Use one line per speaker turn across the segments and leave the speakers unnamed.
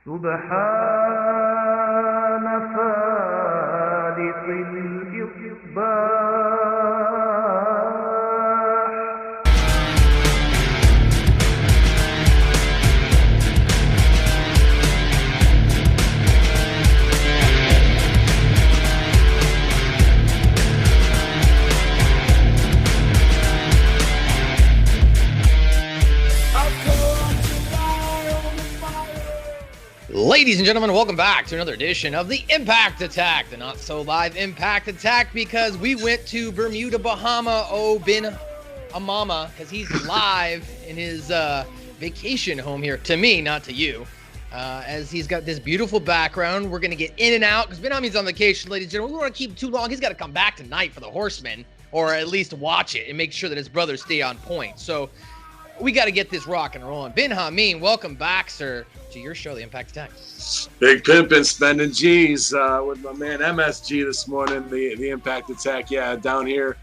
سبحان فالق الإصباح.
Ladies and gentlemen, welcome back to another edition of the Impact Attack, the not so live Impact Attack, because we went to Bermuda, Bahama, Ben Amama, because he's live in his vacation home here, to me, not to you, as he's got this beautiful background. We're going to get in and out, because Ben Hami's on vacation, ladies and gentlemen. We don't want to keep him too long. He's got to come back tonight for the Horsemen, or at least watch it and make sure that his brothers stay on point. So we got to get this rock and rolling. Ben Hamin, welcome back, sir, to your show, The Impact Attack.
Big pimpin' spending G's with my man MSG this morning, the Impact Attack. Yeah, down here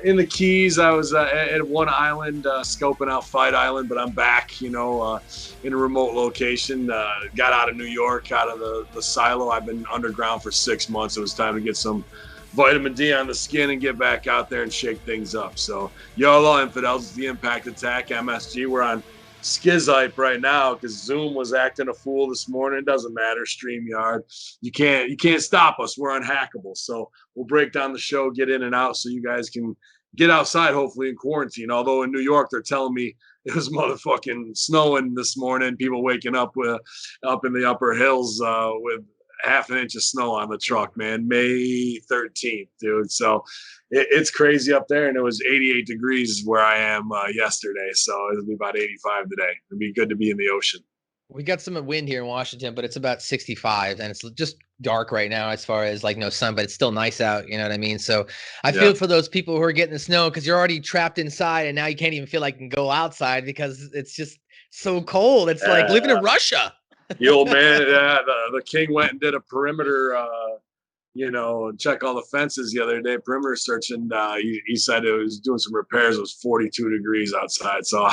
in the Keys. I was at one island, scoping out Fight Island, but I'm back, in a remote location. Got out of New York, out of the silo. I've been underground for 6 months. It was time to get some vitamin D on the skin and get back out there and shake things up. So, YOLO Infidels, the Impact Attack, MSG. We're on Skizzype right now because Zoom was acting a fool this morning. It doesn't matter. StreamYard. You can't stop us. We're unhackable. So we'll break down the show, get in and out so you guys can get outside, hopefully in quarantine. Although in New York, they're telling me it was motherfucking snowing this morning. People waking up up in the upper hills with half an inch of snow on the truck, man. May 13th, dude. So it's crazy up there, and it was 88 degrees where I am yesterday. So it'll be about 85 today. It'll be good to be in the ocean.
We got some wind here in Washington, but it's about 65, and it's just dark right now as far as no sun, but it's still nice out. You know what I mean? So I feel for those people who are getting the snow because you're already trapped inside, and now you can't even feel like you can go outside because it's just so cold. It's like living in Russia.
The old man, the king went and did a perimeter, check all the fences the other day, perimeter search, and he said it was doing some repairs. It was 42 degrees outside. So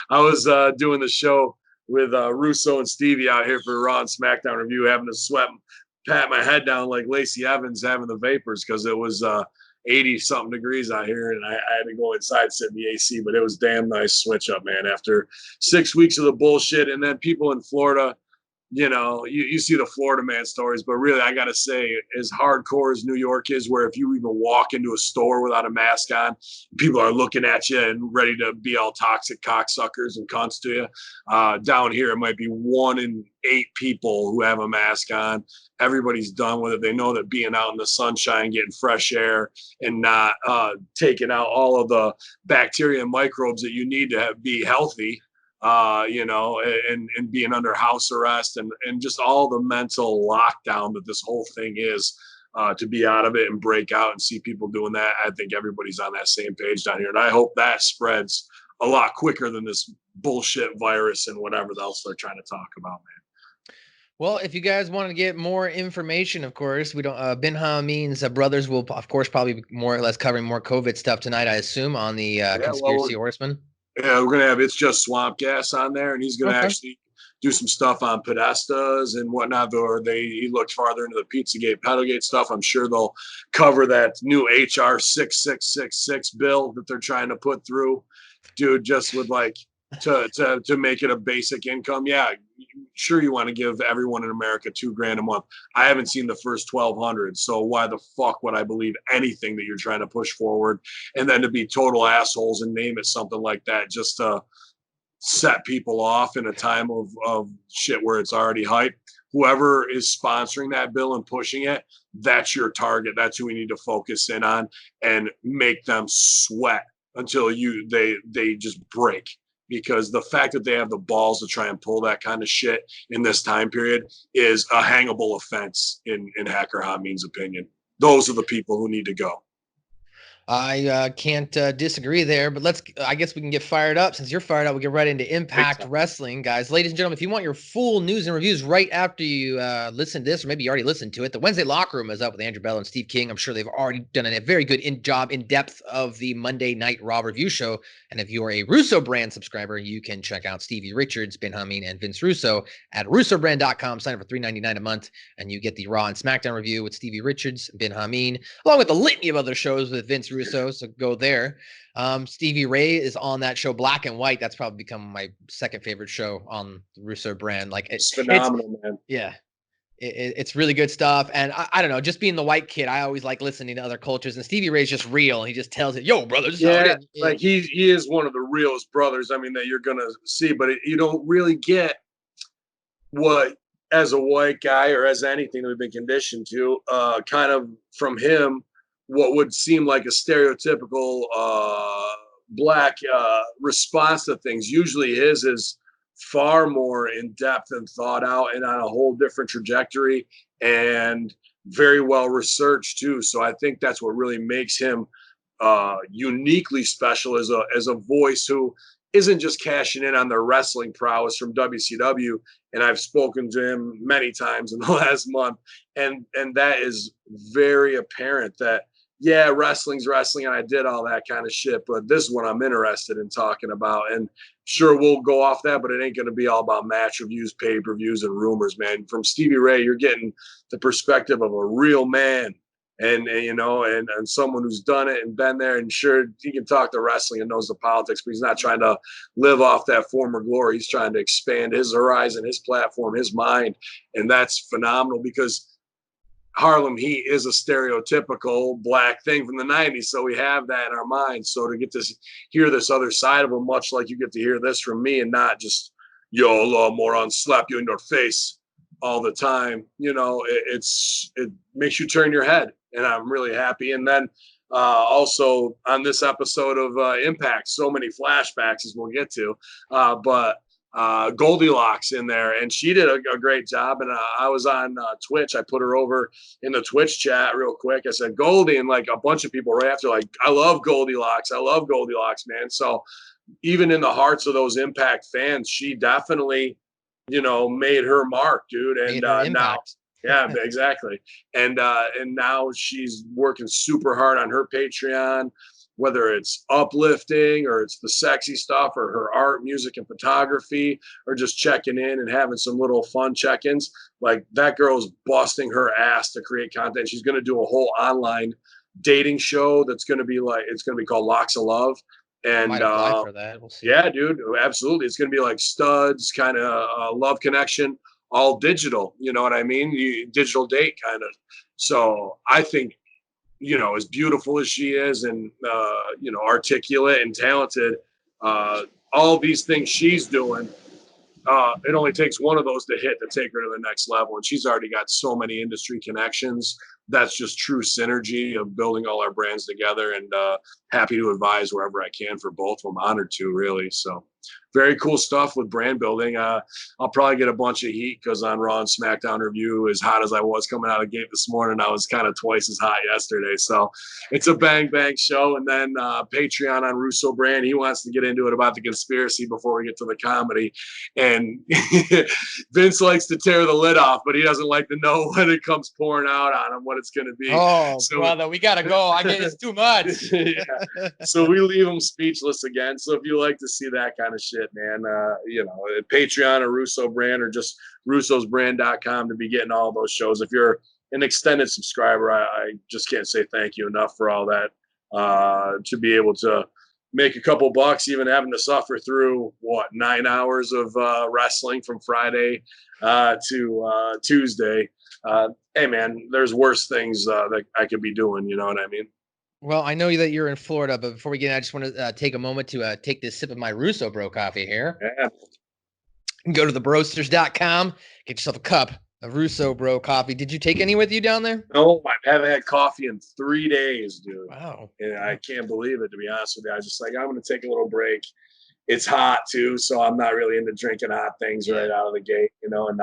I was doing the show with Russo and Stevie out here for Raw and SmackDown review, having to sweat and pat my head down like Lacey Evans having the vapors because it was 80 something degrees out here, and I had to go inside, sit in the AC, but it was damn nice switch up, man, after 6 weeks of the bullshit. And then people in Florida, you see the Florida man stories, but really I got to say, as hardcore as New York is, where if you even walk into a store without a mask on, people are looking at you and ready to be all toxic cocksuckers and cunts to you. Down here, it might be 1 in 8 people who have a mask on. Everybody's done with it. They know that being out in the sunshine, getting fresh air, and not taking out all of the bacteria and microbes that you need to be healthy, and being under house arrest and just all the mental lockdown that this whole thing is, to be out of it and break out and see people doing that. I think everybody's on that same page down here. And I hope that spreads a lot quicker than this bullshit virus and whatever else they're trying to talk about, man.
Well, if you guys want to get more information, of course, we don't. Ben Hamin's brothers will, of course, probably be more or less covering more COVID stuff tonight, I assume, on the Conspiracy Horseman.
Yeah, we're gonna have It's Just Swamp Gas on there, and he's gonna actually do some stuff on Podestas and whatnot. Or he looked farther into the Pizzagate, Pedalgate stuff. I'm sure they'll cover that new HR 6666 bill that they're trying to put through, dude. Just with to make it a basic income. Yeah, sure, you want to give everyone in America $2,000 a month. I haven't seen the first 1,200, so why the fuck would I believe anything that you're trying to push forward? And then to be total assholes and name it something like that just to set people off in a time of shit where it's already hype. Whoever is sponsoring that bill and pushing it, that's your target. That's who we need to focus in on and make them sweat until they just break. Because the fact that they have the balls to try and pull that kind of shit in this time period is a hangable offense in Hacker Hamin's opinion. Those are the people who need to go.
I can't disagree there, but I guess we can get fired up. Since you're fired up, we get right into Impact Wrestling, guys. Ladies and gentlemen, if you want your full news and reviews right after you listen to this, or maybe you already listened to it, the Wednesday Locker Room is up with Andrew Bell and Steve King. I'm sure they've already done a very good job in depth of the Monday Night Raw review show. And if you're a Russo brand subscriber, you can check out Stevie Richards, Ben Hamin, and Vince Russo at russobrand.com. Sign up for $3.99 a month, and you get the Raw and SmackDown review with Stevie Richards, Ben Hamin, along with a litany of other shows with Vince Russo. So go there. Stevie Ray is on that show, Black and White. That's probably become my second favorite show on the Russo brand. Like
it's phenomenal, man.
Yeah. It's really good stuff. And I don't know, just being the white kid, I always like listening to other cultures. And Stevie Ray's just real. He just tells it, yo, brother.
Yeah, like he is one of the realest brothers, I mean, that you're going to see. But you don't really get what, as a white guy or as anything that we've been conditioned to, kind of from him, what would seem like a stereotypical black response to things. Usually his is far more in depth and thought out and on a whole different trajectory and very well researched too. So I think that's what really makes him uniquely special as a voice who isn't just cashing in on their wrestling prowess from WCW. And I've spoken to him many times in the last month, and that is very apparent that, yeah, wrestling's wrestling, and I did all that kind of shit, but this is what I'm interested in talking about. And sure, we'll go off that, but it ain't going to be all about match reviews, pay-per-views, and rumors, man. From Stevie Ray, you're getting the perspective of a real man, and you know, and someone who's done it and been there. And sure, he can talk to wrestling and knows the politics, but he's not trying to live off that former glory. He's trying to expand his horizon, his platform, his mind, and that's phenomenal because Harlem Heat is a stereotypical black thing from the 90s. So we have that in our minds. So to get to hear this other side of him, much like you get to hear this from me and not just, yo, law moron, slap you in your face all the time, you know, it makes you turn your head. And I'm really happy. And then also on this episode of Impact, so many flashbacks as we'll get to, but Goldilocks in there, and she did a great job. And I was on Twitch. I put her over in the Twitch chat real quick. I said Goldie, and like a bunch of people right after, like, I love Goldilocks, man. So even in the hearts of those Impact fans, she definitely, you know, made her mark, dude. And now, yeah, exactly. And now she's working super hard on her Patreon, whether it's uplifting or it's the sexy stuff or her art, music, and photography, or just checking in and having some little fun check-ins. Like, that girl's busting her ass to create content. She's going to do a whole online dating show that's going to be like, it's going to be called Locks of Love. And
might apply for that. We'll see.
Yeah, dude, absolutely. It's going to be like Studs, kind of love connection, all digital. You know what I mean? Digital date kind of. So I think, you know, as beautiful as she is and, you know, articulate and talented, all these things she's doing, it only takes one of those to hit to take her to the next level. And she's already got so many industry connections. That's just true synergy of building all our brands together, and happy to advise wherever I can for both of them. Honored to, really. So very cool stuff with brand building. I'll probably get a bunch of heat because on Raw and SmackDown review, as hot as I was coming out of the gate this morning, I was kind of twice as hot yesterday. So it's a bang show. And then Patreon on Russo brand, he wants to get into it about the conspiracy before we get to the comedy. And Vince likes to tear the lid off, but he doesn't like to know when it comes pouring out on him what it's going to be.
Oh, so, brother, we got to go. I guess it's too much.
Yeah. So we leave him speechless again. So if you like to see that kind of shit, man, you know, Patreon or Russo brand or just russosbrand.com to be getting all those shows. If you're an extended subscriber, I just can't say thank you enough for all that, to be able to make a couple bucks, even having to suffer through 9 hours of wrestling from Friday to Tuesday. Hey man, there's worse things that I could be doing, you know what I mean?
Well, I know that you're in Florida, but before we get in, I just want to take a moment to take this sip of my Russo Bro coffee here.
Yeah.
Go to thebrosters.com, get yourself a cup of Russo Bro coffee. Did you take any with you down there?
No, I haven't had coffee in 3 days, dude.
Wow.
And I can't believe it, to be honest with you. I was just like, I'm going to take a little break. It's hot too, so I'm not really into drinking hot things right out of the gate, you know, and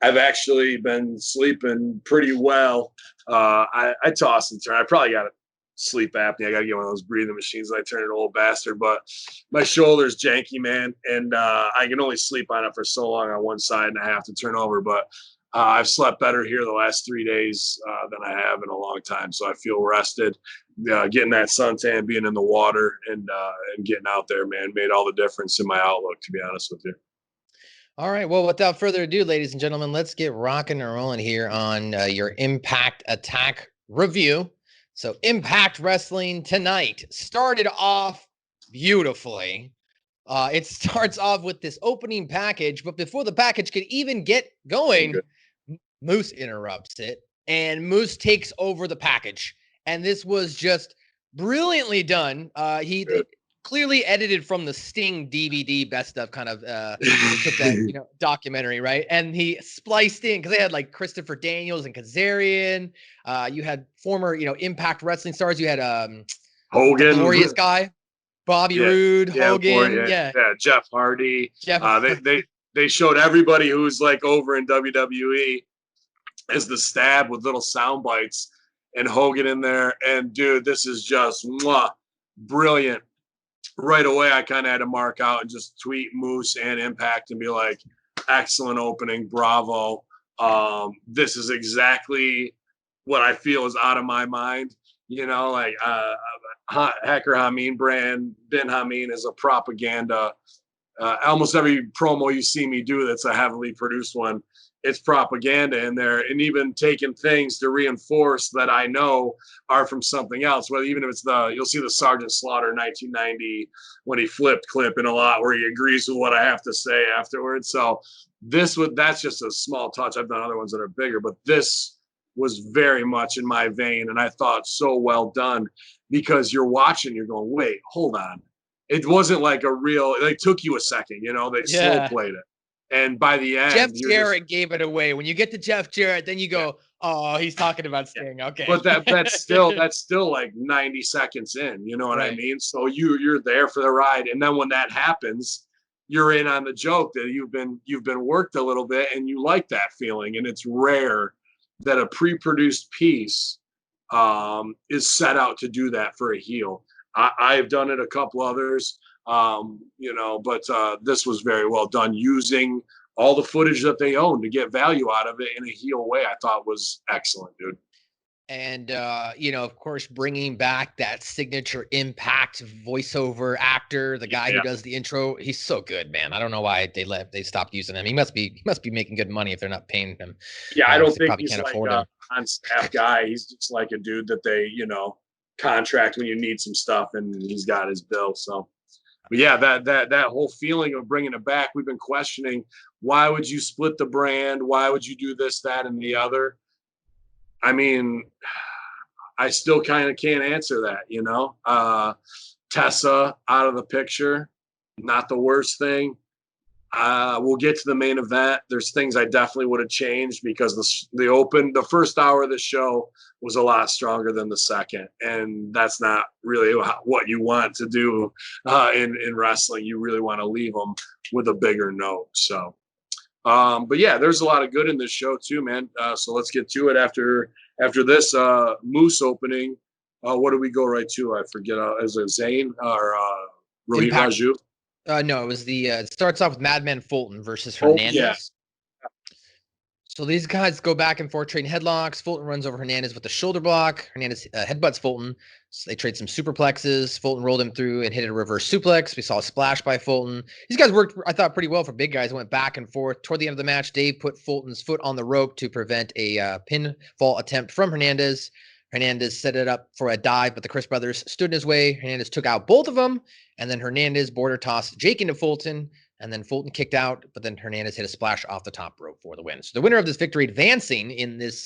I've actually been sleeping pretty well. I toss and turn. I probably got sleep apnea. I got to get one of those breathing machines. I turn an old bastard, but my shoulder's janky, man. And I can only sleep on it for so long on one side and I have to turn over. But I've slept better here the last 3 days than I have in a long time. So I feel rested. Getting that suntan, being in the water, and getting out there, man, made all the difference in my outlook, to be honest with you.
All right. Well, without further ado, ladies and gentlemen, let's get rocking and rolling here on your Impact Attack review. So Impact Wrestling tonight started off beautifully. It starts off with this opening package, but before the package could even get going, Moose interrupts it, and Moose takes over the package. And this was just brilliantly done. He clearly edited from the Sting DVD best of kind of took that documentary, right? And he spliced in because they had like Christopher Daniels and Kazarian. You had former Impact Wrestling stars. You had
Hogan,
glorious guy, Bobby Roode, Hogan,
Jeff Hardy. They showed everybody who's like over in WWE as the Stab with little sound bites, and Hogan in there. And dude, this is just brilliant. Right away, I kind of had to mark out and just tweet Moose and Impact and be like, excellent opening, bravo. This is exactly what I feel is out of my mind. Like Hacker Hamin brand, Ben Hamin is a propaganda. Almost every promo you see me do that's a heavily produced one, it's propaganda in there, and even taking things to reinforce that I know are from something else. Whether even if it's you'll see the Sergeant Slaughter 1990 when he flipped clip in a lot where he agrees with what I have to say afterwards. So that's just a small touch. I've done other ones that are bigger, but this was very much in my vein, and I thought so well done because you're watching, you're going, wait, hold on. It wasn't like a real. They took you a second, they slow played it. And by the end,
Jeff Jarrett gave it away. When you get to Jeff Jarrett, then you go, "Oh, he's talking about Sting." Yeah. Okay,
but that's still like 90 seconds in. You know what I mean? So you're there for the ride, and then when that happens, you're in on the joke that you've been worked a little bit, and you like that feeling. And it's rare that a pre-produced piece is set out to do that for a heel. I've done it a couple others. But this was very well done, using all the footage that they own to get value out of it in a heel way. I thought was excellent, dude.
And of course, bringing back that signature Impact voiceover actor, the guy who does the intro, he's so good, man. I don't know why they stopped using him. He must be making good money if they're not paying him.
Yeah, I don't think he's like a on-staff guy. He's just like a dude that they contract when you need some stuff, and he's got his bill. So. But yeah, that whole feeling of bringing it back, we've been questioning, why would you split the brand? Why would you do this, that, and the other? I mean, I still kind of can't answer that, Tessa out of the picture, not the worst thing. We'll get to the main event. There's things I definitely would have changed because the first hour of the show was a lot stronger than the second, and that's not really what you want to do in wrestling. You really want to leave them with a bigger note. So, but yeah, there's a lot of good in this show too, man. So let's get to it after this Moose opening. What do we go right to? I forget. Is it Zayn or Rohit Raju?
No, it was it starts off with Madman Fulton versus Hernandez.
Yeah.
So these guys go back and forth trading headlocks. Fulton runs over Hernandez with the shoulder block. Hernandez headbutts Fulton. So they trade some superplexes. Fulton rolled him through and hit a reverse suplex. We saw a splash by Fulton. These guys worked, I thought, pretty well for big guys. Went back and forth. Toward the end of the match, Dave put Fulton's foot on the rope to prevent a pinfall attempt from Hernandez. Hernandez set it up for a dive, but the Chris brothers stood in his way. Hernandez took out both of them, and then Hernandez border tossed Jake into Fulton, and then Fulton kicked out, but then Hernandez hit a splash off the top rope for the win. So the winner of this victory, advancing in this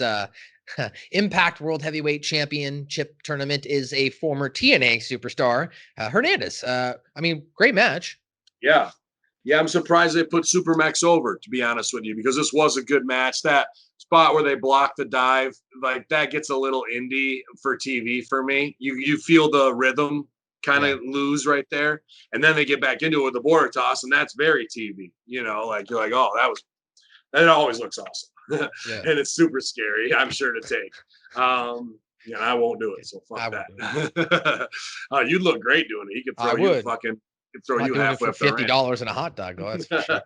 Impact World Heavyweight Championship tournament, is a former TNA superstar, Hernandez. Great match.
Yeah. Yeah, I'm surprised they put Supermax over, to be honest with you, because this was a good match. That spot where they blocked the dive, like that gets a little indie for TV for me. You feel the rhythm kind of lose right there. And then they get back into it with the border toss, and that's very TV. Like you're like, oh, it always looks awesome. And it's super scary, I'm sure, to take. Yeah, I won't do it. So fuck that. You'd look great doing it. He could throw you fucking. Throw you halfway
up for $50 in a hot dog, though. That's for sure.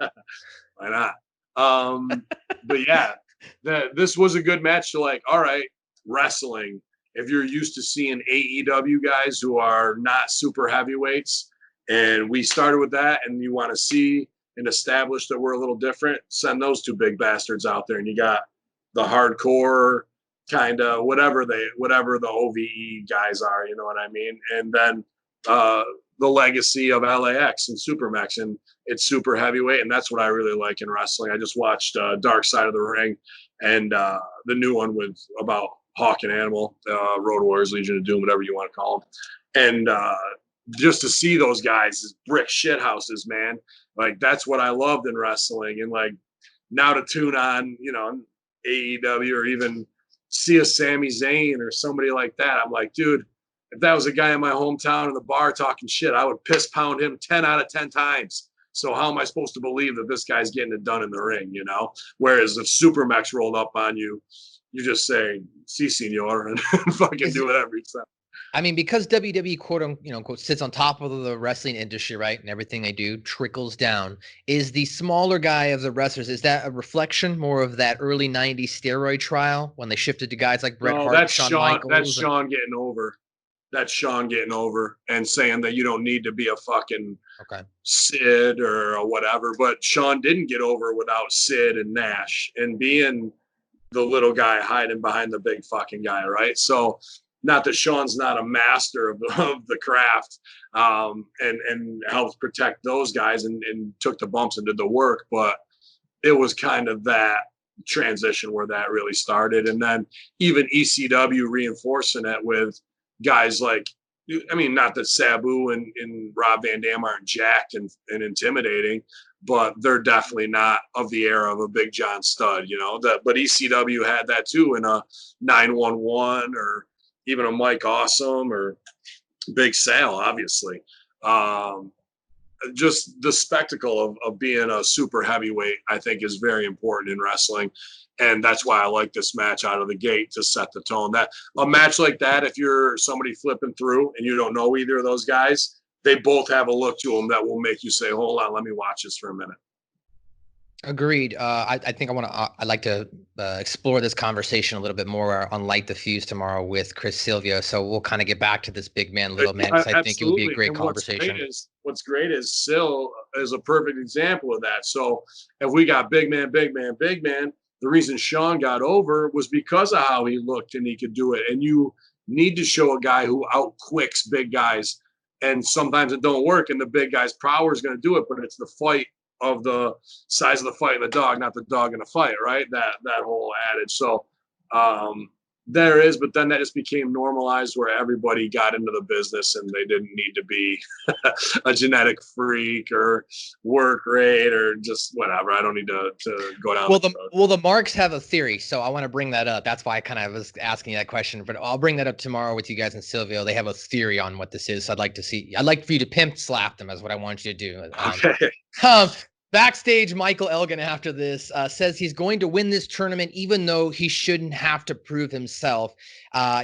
Why not? But yeah, this was a good match to like. All right, wrestling. If you're used to seeing AEW guys who are not super heavyweights, and we started with that, and you want to see and establish that we're a little different, send those two big bastards out there, and you got the hardcore kind of whatever the OVE guys are, you know what I mean? And then the legacy of LAX and Supermax, and it's super heavyweight, and that's what I really like in wrestling. I just watched Dark Side of the Ring and the new one with about Hawk and Animal, Road Warriors, Legion of Doom, whatever you want to call them. And just to see those guys as brick shit houses, man, like that's what I loved in wrestling. And like now to tune on, you know, AEW or even see a Sami Zayn or somebody like that, I'm like, dude, if that was a guy in my hometown in the bar talking shit, I would piss pound him 10 out of 10 times. So how am I supposed to believe that this guy's getting it done in the ring, you know? Whereas if Supermax rolled up on you, you just say, "Si, senor," and fucking do whatever you say.
I mean, because WWE quote sits on top of the wrestling industry, right? And everything they do trickles down. Is the smaller guy of the wrestlers, is that a reflection more of that early 90s steroid trial when they shifted to guys like Bret Hart,
that's
Shawn Michaels?
That's Shawn getting over. That's Shawn getting over and saying that you don't need to be a fucking Sid or whatever. But Shawn didn't get over without Sid and Nash and being the little guy hiding behind the big fucking guy, right? So not that Shawn's not a master of the craft and helped protect those guys and took the bumps and did the work, but it was kind of that transition where that really started. And then even ECW reinforcing it with guys like, I mean, not that Sabu and Rob Van Dam aren't jacked and intimidating, but they're definitely not of the era of a Big John Studd, you know. But ECW had that too in a 911 or even a Mike Awesome or Big Sal, obviously. Just the spectacle of being a super heavyweight, I think, is very important in wrestling. And that's why I like this match out of the gate to set the tone. That a match like that, if you're somebody flipping through and you don't know either of those guys, they both have a look to them that will make you say, "Hold on, let me watch this for a minute."
Agreed. I think I'd like to explore this conversation a little bit more on Light the Fuse tomorrow with Chris Silvio. So we'll kind of get back to this big man, little man, because I think it will be a great conversation.
What's great is Sil is a perfect example of that. So if we got big man, the reason Shawn got over was because of how he looked and he could do it. And you need to show a guy who outquicks big guys. And sometimes it don't work, and the big guy's power is going to do it, but it's the fight of the size of the fight and the dog, not the dog in a fight, right? That whole adage. So there is, but then that just became normalized where everybody got into the business and they didn't need to be a genetic freak or work rate or just whatever. I don't need to go down.
Well, the Marks have a theory, so I want to bring that up. That's why I kind of was asking that question, but I'll bring that up tomorrow with you guys and Silvio. They have a theory on what this is. So I'd like for you to pimp slap them is what I want you to do.
Okay.
Backstage, Michael Elgin after this says he's going to win this tournament, even though he shouldn't have to prove himself.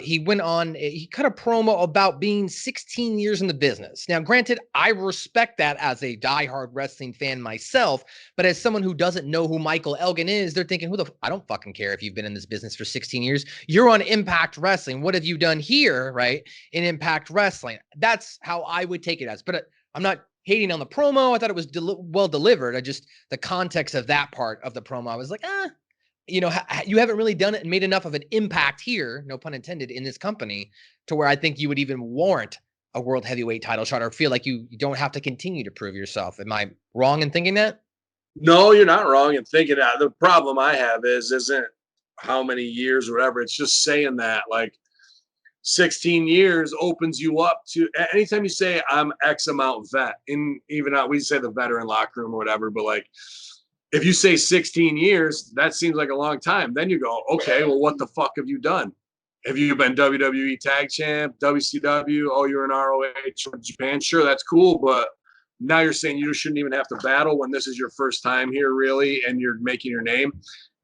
He went on, he cut a promo about being 16 years in the business. Now, granted, I respect that as a diehard wrestling fan myself, but as someone who doesn't know who Michael Elgin is, they're thinking, I don't fucking care if you've been in this business for 16 years. You're on Impact Wrestling. What have you done here, right, in Impact Wrestling? That's how I would take it as. But I'm not hating on the promo. I thought it was well delivered. The context of that part of the promo, I was like, you haven't really done it and made enough of an impact here, no pun intended, in this company to where I think you would even warrant a world heavyweight title shot or feel like you don't have to continue to prove yourself. Am I wrong in thinking that?
No, you're not wrong in thinking that. The problem I have isn't how many years or whatever. It's just saying that, like, 16 years opens you up to anytime you say I'm X amount vet, in even out we say the veteran locker room or whatever, but like if you say 16 years, that seems like a long time. Then you go, okay, well, what the fuck have you done? Have you been WWE tag champ, WCW? Oh, you're in ROH or Japan? Sure, that's cool, but now you're saying you shouldn't even have to battle when this is your first time here, really, and you're making your name.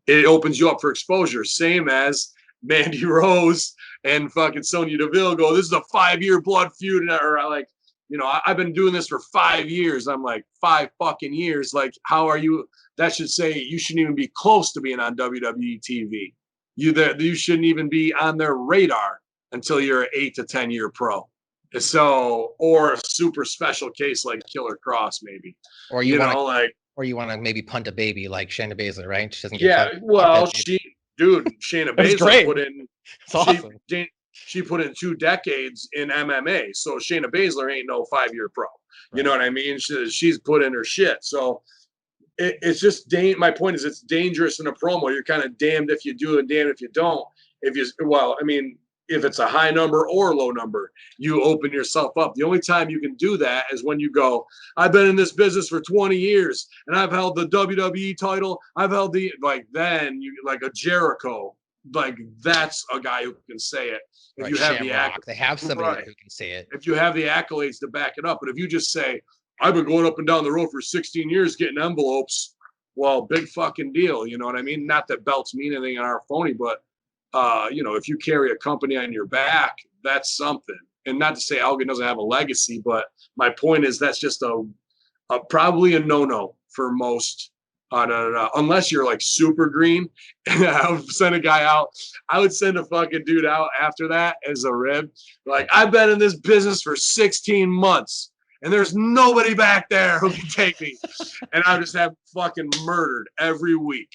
It opens you up for exposure. Same as Mandy Rose and fucking Sonya Deville go, this is a 5-year blood feud. Or like, you know, I've been doing this for 5 years. I'm like, 5 fucking years. Like, how are you? That should say you shouldn't even be close to being on WWE TV. You shouldn't even be on their radar until you're an 8 to 10 year pro. So, or a super special case like Killer Cross, maybe.
Or you want to maybe punt a baby like Shayna Baszler, right? She doesn't get
well, Shayna Baszler put in.
Awesome.
She put in 2 decades in MMA, so Shayna Baszler ain't no 5-year pro. You know what I mean? She's put in her shit. So it's just my point is, it's dangerous in a promo. You're kind of damned if you do and damned if you don't. If it's a high number or low number, you open yourself up. The only time you can do that is when you go, I've been in this business for 20 years and I've held the WWE title. I've held then you like a Jericho. Like, that's a guy who can say it. If you have the accolades,
they have somebody who can say it.
If you have the accolades to back it up. But if you just say, I've been going up and down the road for 16 years getting envelopes, well, big fucking deal. You know what I mean? Not that belts mean anything in our phony, but if you carry a company on your back, that's something. And not to say Elgin doesn't have a legacy, but my point is that's just probably a no-no for most. Unless you're like super green. I would send a guy out. I would send a fucking dude out after that as a rib. Like, I've been in this business for 16 months and there's nobody back there who can take me. And I just have fucking murdered every week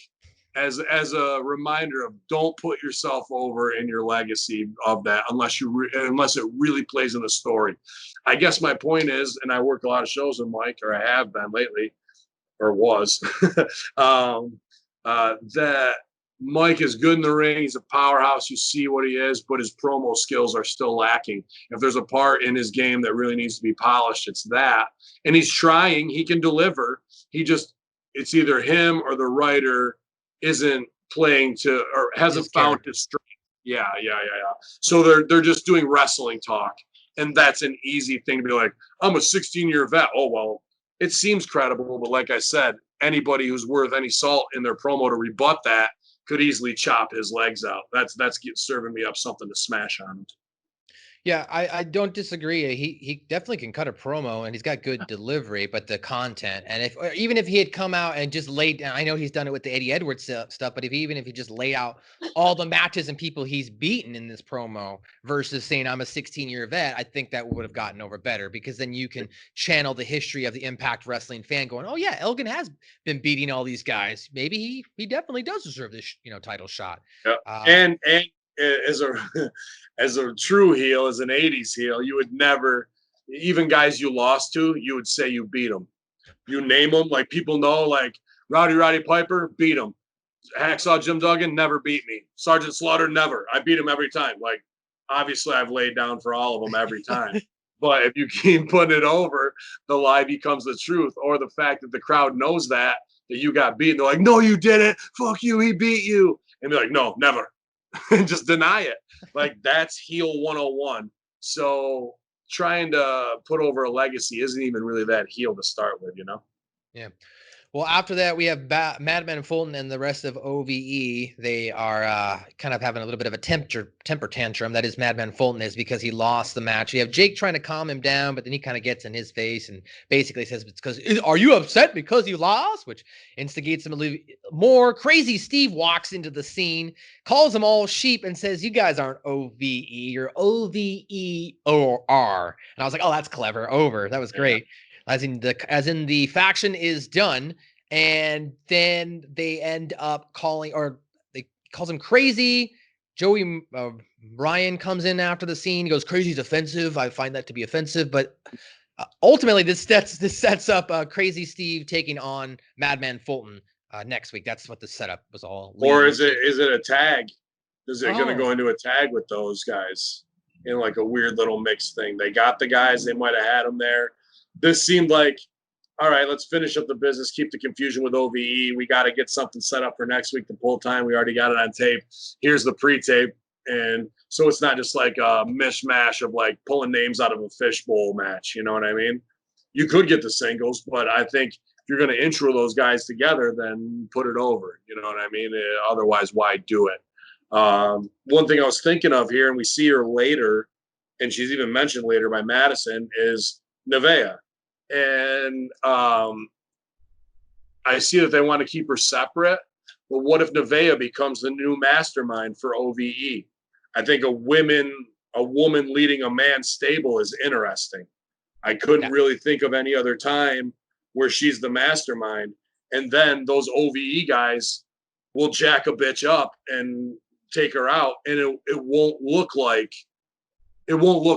as a reminder of don't put yourself over in your legacy of that unless it really plays in the story. I guess my point is, and I work a lot of shows with Mike, or I have been lately, or was, that Mike is good in the ring. He's a powerhouse. You see what he is, but his promo skills are still lacking. If there's a part in his game that really needs to be polished, it's that. And he's trying. He can deliver. It's either him or the writer isn't playing to, or hasn't found his strength. Yeah. So they're just doing wrestling talk. And that's an easy thing to be like, I'm a 16-year vet. Oh, well, it seems credible, but like I said, anybody who's worth any salt in their promo to rebut that could easily chop his legs out. That's serving me up something to smash on.
Yeah, I don't disagree. He definitely can cut a promo and he's got good delivery, but the content, and even if he had come out and just laid down, I know he's done it with the Eddie Edwards stuff, but even if he just laid out all the matches and people he's beaten in this promo versus saying I'm a 16-year vet, I think that would have gotten over better, because then you can channel the history of the Impact Wrestling fan going, oh yeah, Elgin has been beating all these guys. Maybe he definitely does deserve this title shot.
Yeah. And as a true heel, as an 80s heel, you would never, even guys you lost to, you would say you beat them. You name them, like people know, like Roddy Piper, beat him. Hacksaw Jim Duggan never beat me. Sergeant Slaughter, never. I beat him every time. Like, obviously, I've laid down for all of them every time. But if you keep putting it over, the lie becomes the truth, or the fact that the crowd knows that you got beaten. They're like, no, you didn't. Fuck you. He beat you. And they're like, no, never. Just deny it. Like, that's heel 101. So trying to put over a legacy isn't even really that heel to start with,
Yeah. Well, after that, we have Madman and Fulton and the rest of OVE. They are kind of having a little bit of a temper tantrum. That is, Madman Fulton is, because he lost the match. You have Jake trying to calm him down, but then he kind of gets in his face and basically says, are you upset because you lost? Which instigates him to leave more. Crazy Steve walks into the scene, calls them all sheep, and says, you guys aren't OVE, you're OVEOR. And I was like, oh, that's clever. Over. That was great. Yeah. As in the faction is done, and then they end up calls him crazy. Joey Ryan comes in after the scene. He goes, crazy's offensive. I find that to be offensive, but ultimately this sets up Crazy Steve taking on Madman Fulton next week. That's what the setup was all.
Or is it a tag? Is it going to go into a tag with those guys in like a weird little mix thing? They got the guys. They might have had them there. This seemed like, all right, let's finish up the business, keep the confusion with OVE. We got to get something set up for next week to pull time. We already got it on tape. Here's the pre-tape. And so it's not just like a mishmash of like pulling names out of a fishbowl match. You know what I mean? You could get the singles, but I think if you're going to intro those guys together, then put it over. You know what I mean? Otherwise, why do it? One thing I was thinking of here, and we see her later, and she's even mentioned later by Madison, is Nevaeh. And I see that they want to keep her separate. But what if Nevaeh becomes the new mastermind for OVE? I think a woman leading a man's stable is interesting. I couldn't really think of any other time where she's the mastermind. And then those OVE guys will jack a bitch up and take her out, and it won't look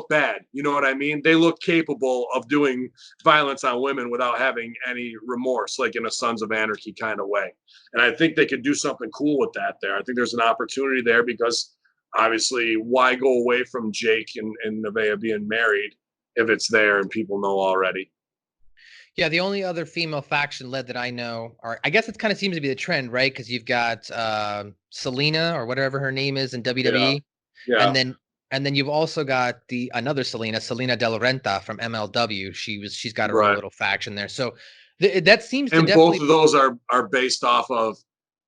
bad. You know what I mean? They look capable of doing violence on women without having any remorse, like in a Sons of Anarchy kind of way. And I think they could do something cool with that there. I think there's an opportunity there because obviously why go away from Jake and Nevaeh being married if it's there and people know already?
Yeah, the only other female faction led that I know, or I guess it kind of seems to be the trend, right? Because you've got Selena or whatever her name is in WWE,
Yeah.
and then you've also got another Selena Del Renta from MLW. She's got her own
Right.
little faction there. So that seems
And
to definitely
both of those are based off of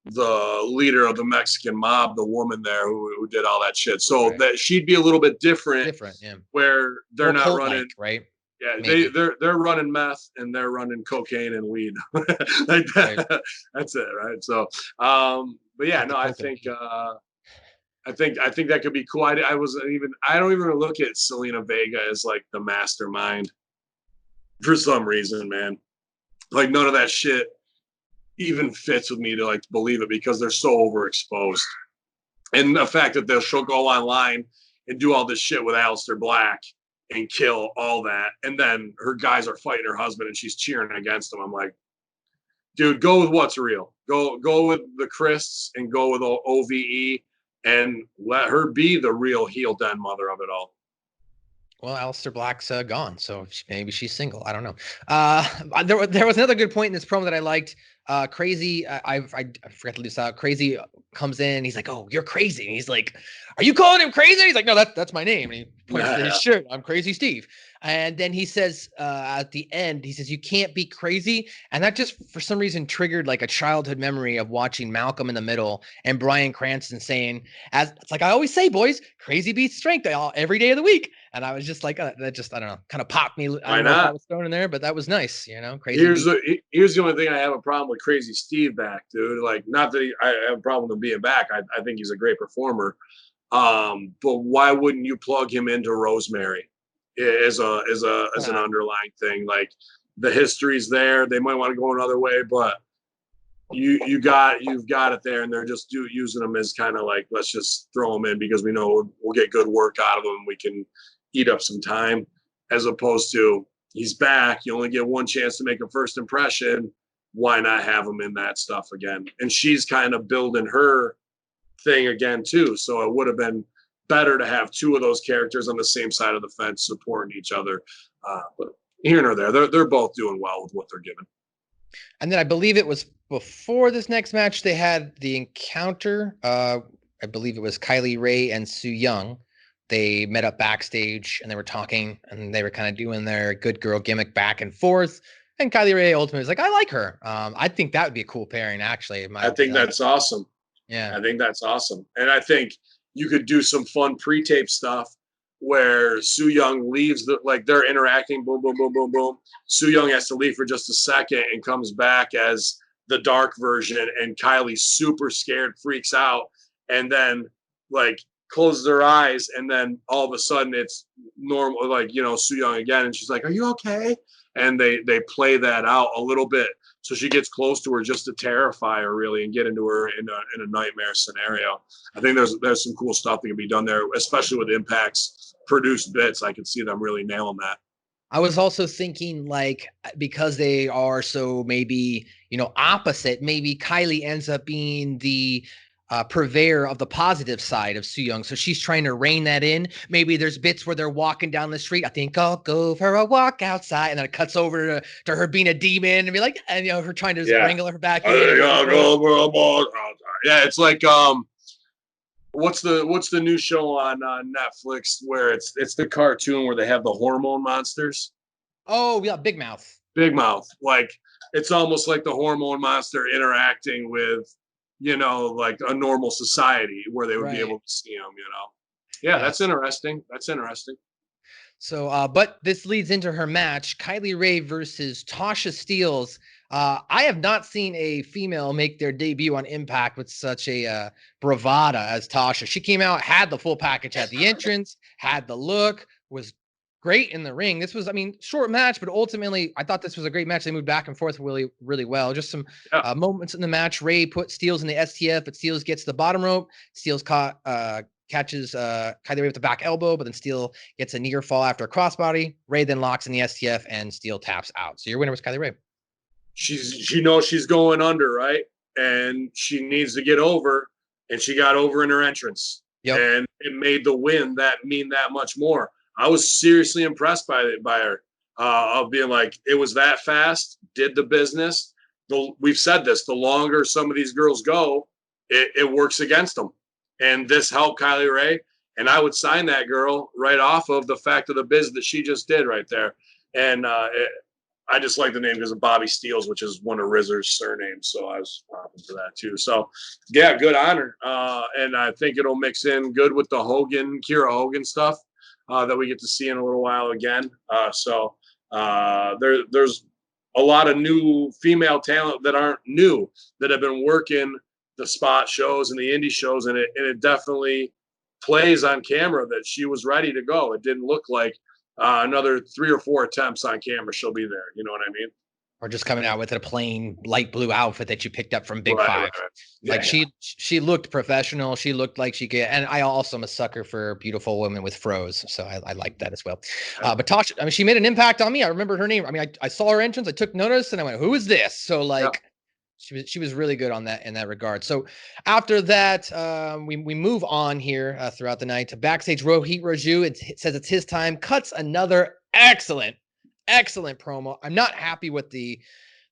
the leader of the Mexican mob, the woman there who did all that shit. So
Right.
that she'd be a little bit different,
yeah.
where they're
More
not running,
cult-like, right?
yeah,
Maybe.
they're running meth and they're running cocaine and weed. Like that.
Right.
That's it, right? So but yeah,
Like the
no, I
Fulton.
think that could be cool. I don't even look at Selena Vega as like the mastermind for some reason, man. Like none of that shit even fits with me to like believe it because they're so overexposed. And the fact that she'll go online and do all this shit with Aleister Black and kill all that, and then her guys are fighting her husband and she's cheering against him. I'm like, dude, go with what's real. Go with the Christs and go with OVE and let her be the real heel den mother of it all.
Well, Aleister Black's gone, so maybe she's single. I don't know. There was another good point in this promo that I liked. Crazy, I forgot to leave this out. Crazy comes in. He's like, "Oh, you're crazy." And he's like, "Are you calling him crazy?" He's like, "No, that's my name." And he points to his shirt. I'm Crazy Steve. And then he says at the end, he says, "You can't be crazy." And that just for some reason triggered like a childhood memory of watching Malcolm in the Middle and Bryan Cranston saying, "As it's like I always say, boys, crazy beats strength every day of the week." And I was just like, that just, I don't know, kind of popped me. I don't know if that was thrown in there, but that was nice, crazy.
Here's the only thing I have a problem with Crazy Steve back, dude. Like, not that I have a problem with him being back. I think he's a great performer. But why wouldn't you plug him into Rosemary as an underlying thing? Like the history's there. They might want to go another way, but you've got it there, and they're just using them as kind of like, let's just throw them in because we know we'll get good work out of them. We can eat up some time, as opposed to he's back. You only get one chance to make a first impression. Why not have him in that stuff again? And she's kind of building her thing again too. So it would have been better to have two of those characters on the same side of the fence supporting each other. But here nor there, they're both doing well with what they're given.
And then I believe it was before this next match, they had the encounter. I believe it was Kylie Rae and Su Yung. They met up backstage and they were talking and they were kind of doing their good girl gimmick back and forth. And Kylie Rae ultimately was like, I like her. I think that would be a cool pairing, actually.
I think that's awesome.
Yeah.
I think that's awesome. And I think you could do some fun pre-tape stuff where Su Yung leaves, like they're interacting, boom, boom, boom, boom, boom. Su Yung has to leave for just a second and comes back as the dark version, and Kylie's super scared, freaks out, and then like closes her eyes, and then all of a sudden it's normal, like, Su Yung again, and she's like, "Are you okay?" And they play that out a little bit, so she gets close to her just to terrify her really and get into her in a nightmare scenario. I think there's some cool stuff that can be done there, especially with Impact's produced bits. I can see them really nailing that.
I was also thinking, like, because they are so maybe, opposite, maybe Kylie ends up being the purveyor of the positive side of Su Yung. So she's trying to rein that in. Maybe there's bits where they're walking down the street. I think I'll go for a walk outside. And then it cuts over to her being a demon and be like, and her trying to wrangle her back in.
Yeah, it's like, what's the new show on Netflix where it's the cartoon where they have the hormone monsters?
Oh yeah, Big Mouth.
Big Mouth. Like it's almost like the hormone monster interacting with like a normal society where they would be
Right.
able to see them, Yeah,
Yes.
that's interesting. That's interesting.
So, but this leads into her match, Kylie Rae versus Tasha Steelz. I have not seen a female make their debut on Impact with such a bravada as Tasha. She came out, had the full package, had the entrance, had the look, was great in the ring. This was, I mean, short match, but ultimately, I thought this was a great match. They moved back and forth really, really well. Just some
Yeah.
moments in the match. Ray put Steelz in the STF, but Steelz gets the bottom rope. Steelz catches Kylie Rae with the back elbow, but then Steel gets a near fall after a crossbody. Ray then locks in the STF and Steel taps out. So your winner was Kylie Rae.
She knows she's going under, right? And she needs to get over, and she got over in her entrance.
Yep.
And it made the win that mean that much more. I was seriously impressed by her, of being like, it was that fast, did the business. We've said this, the longer some of these girls go, it works against them. And this helped Kylie Rae. And I would sign that girl right off of the fact of the biz that she just did right there. And I just like the name because of Bobby Steelz, which is one of RZA's surnames. So I was popping for that too. So yeah, good honor. And I think it'll mix in good with the Kira Hogan stuff that we get to see in a little while again. So there's a lot of new female talent that aren't new that have been working the spot shows and the indie shows, and it definitely plays on camera that she was ready to go. It didn't look like another 3 or 4 attempts on camera she'll be there. You know what I mean?
Or just coming out with a plain light blue outfit that you picked up from Big Five.
Right. Yeah,
like she looked professional. She looked like she could. And I also am a sucker for beautiful women with froze, so I like that as well. But Tasha, I mean, she made an impact on me. I remember her name. I mean, I saw her entrance. I took notice, and I went, "Who is this?" So like. She was really good on that in that regard. So after that, we move on here throughout the night to backstage. Rohit Raju, it says it's his time. Cuts another excellent promo. I'm not happy with the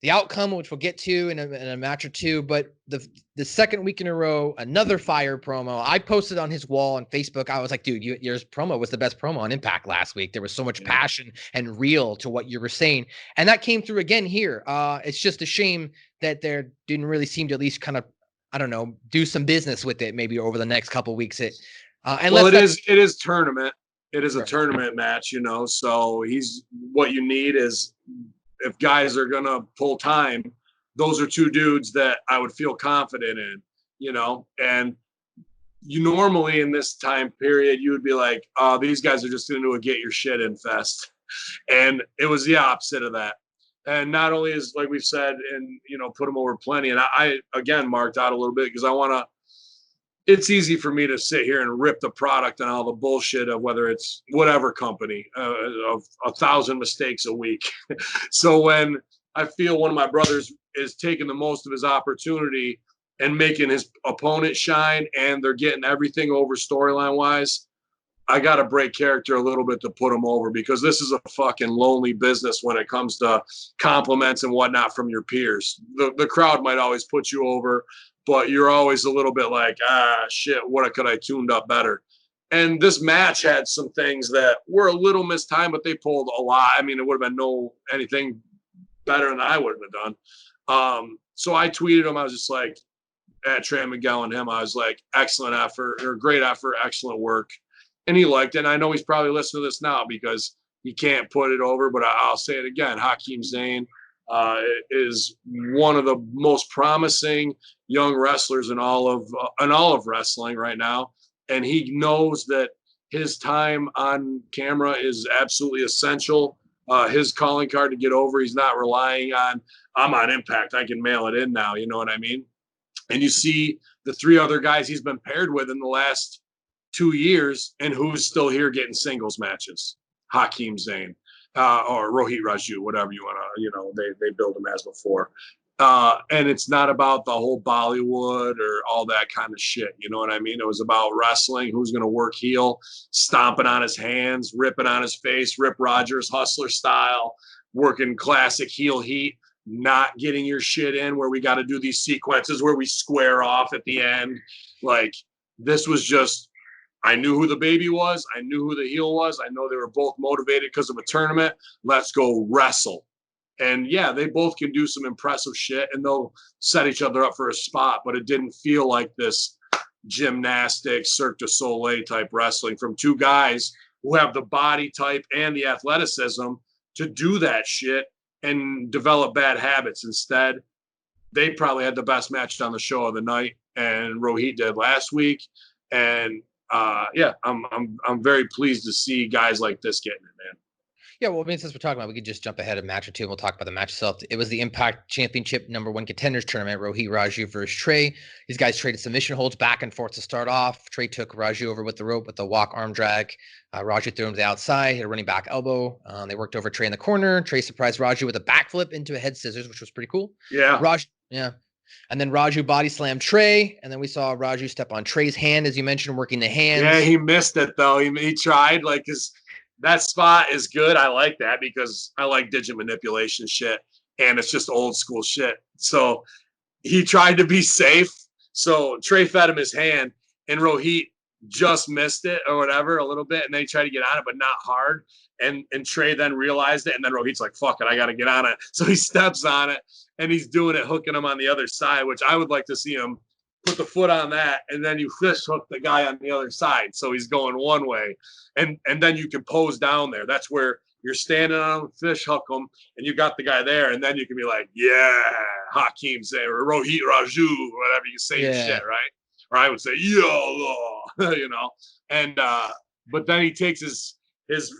outcome, which we'll get to in a match or two. But the second week in a row, another fire promo. I posted on his wall on Facebook. I was like, dude, your promo was the best promo on Impact last week. There was so much passion and real to what you were saying, and that came through again here. It's just a shame that there didn't really seem to at least kind of, I don't know, do some business with it maybe over the next couple of weeks. It is
tournament. It is a tournament match, so what you need is, if guys are going to pull time, those are 2 dudes that I would feel confident in, and you normally in this time period, you would be like, oh, these guys are just going to do a get your shit in fest. And it was the opposite of that. And not only is, like we've said, and, put them over plenty. And I again, marked out a little bit because it's easy for me to sit here and rip the product and all the bullshit of whether it's whatever company of 1,000 mistakes a week. So when I feel one of my brothers is taking the most of his opportunity and making his opponent shine, and they're getting everything over storyline wise, I got to break character a little bit to put them over, because this is a fucking lonely business when it comes to compliments and whatnot from your peers. The crowd might always put you over, but you're always a little bit like, shit, what could I tuned up better? And this match had some things that were a little mistimed, but they pulled a lot. I mean, it would have been anything better than I would have done. So I tweeted him. I was just like, at Trey Miguel and him, I was like, excellent effort, or great effort, excellent work. And he liked it. And I know he's probably listening to this now because he can't put it over, but I'll say it again. Hakeem Zayn is one of the most promising young wrestlers in all of wrestling right now. And he knows that his time on camera is absolutely essential. His calling card to get over, he's not relying on, I'm on Impact, I can mail it in now. You know what I mean? And you see the 3 other guys he's been paired with in the last 2 years, and who's still here getting singles matches? Hakeem Zayn or Rohit Raju, whatever you want to, they build him as before. And it's not about the whole Bollywood or all that kind of shit. You know what I mean? It was about wrestling, who's going to work heel, stomping on his hands, ripping on his face, Rip Rogers, hustler style, working classic heel heat, not getting your shit in where we got to do these sequences where we square off at the end. Like, this was just, I knew who the baby was. I knew who the heel was. I know they were both motivated because of a tournament. Let's go wrestle. And yeah, they both can do some impressive shit, and they'll set each other up for a spot. But it didn't feel like this gymnastics, Cirque du Soleil type wrestling from two guys who have the body type and the athleticism to do that shit and develop bad habits. Instead, they probably had the best match on the show of the night, and Rohit did last week. And yeah, I'm very pleased to see guys like this getting it, man.
Yeah, well, I mean, since we're talking about, we could just jump ahead a match or two, and we'll talk about the match itself. It was the Impact Championship #1 contenders tournament. Rohit Raju versus Trey. These guys traded submission holds back and forth to start off. Trey took Raju over with the rope with the walk arm drag. Raju threw him to the outside, hit a running back elbow. They worked over Trey in the corner. Trey surprised Raju with a backflip into a head scissors, which was pretty cool.
Yeah.
Yeah. And then Raju body slammed Trey, and then we saw Raju step on Trey's hand, as you mentioned, working the hands.
Yeah, he missed it though. He tried, like, his that spot is good. I like that because I like digit manipulation shit, and it's just old school shit. So he tried to be safe. So Trey fed him his hand, and Rohit just missed it or whatever a little bit, and then he tried to get on it, but not hard. And Trey then realized it, and then Rohit's like, fuck it, I got to get on it. So he steps on it, and he's doing it, hooking him on the other side, which I would like to see him put the foot on that, and then you fish hook the guy on the other side. So he's going one way, and then you can pose down there. That's where you're standing on him, fish hook him, and you got the guy there, and then you can be like, yeah, Hakeem say, or Rohit Raju, whatever you say, yeah. Shit, right? Or I would say, YOLO, you know. And but then he takes his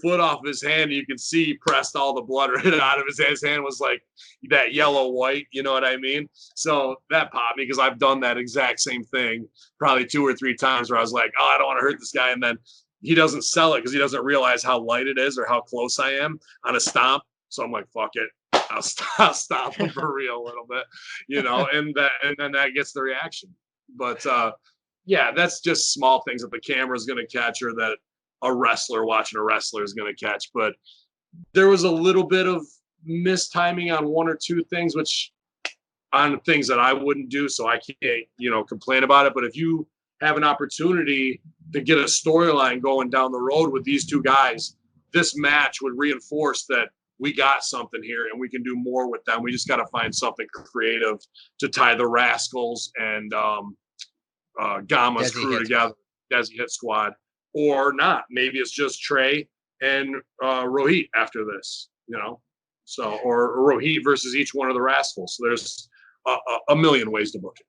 foot off his hand, and you can see he pressed all the blood right out of his hand. His hand was like that yellow white, you know what I mean? So that popped me because I've done that exact same thing probably 2 or 3 times where I was like, oh, I don't want to hurt this guy. And then he doesn't sell it because he doesn't realize how light it is or how close I am on a stomp. So I'm like, fuck it. I'll stop him for real a little bit, you know, and then that gets the reaction. But yeah, that's just small things that the camera's going to catch or that a wrestler watching a wrestler is going to catch. But there was a little bit of mistiming on 1 or 2 things, which on things that I wouldn't do. So I can't, you know, complain about it. But if you have an opportunity to get a storyline going down the road with these 2 guys, this match would reinforce that we got something here and we can do more with them. We just got to find something creative to tie the Rascals and Gama's crew together, Desi Hit Squad. Or not. Maybe it's just Trey and Rohit after this, you know. So, or Rohit versus each one of the Rascals. So there's a million ways to book it.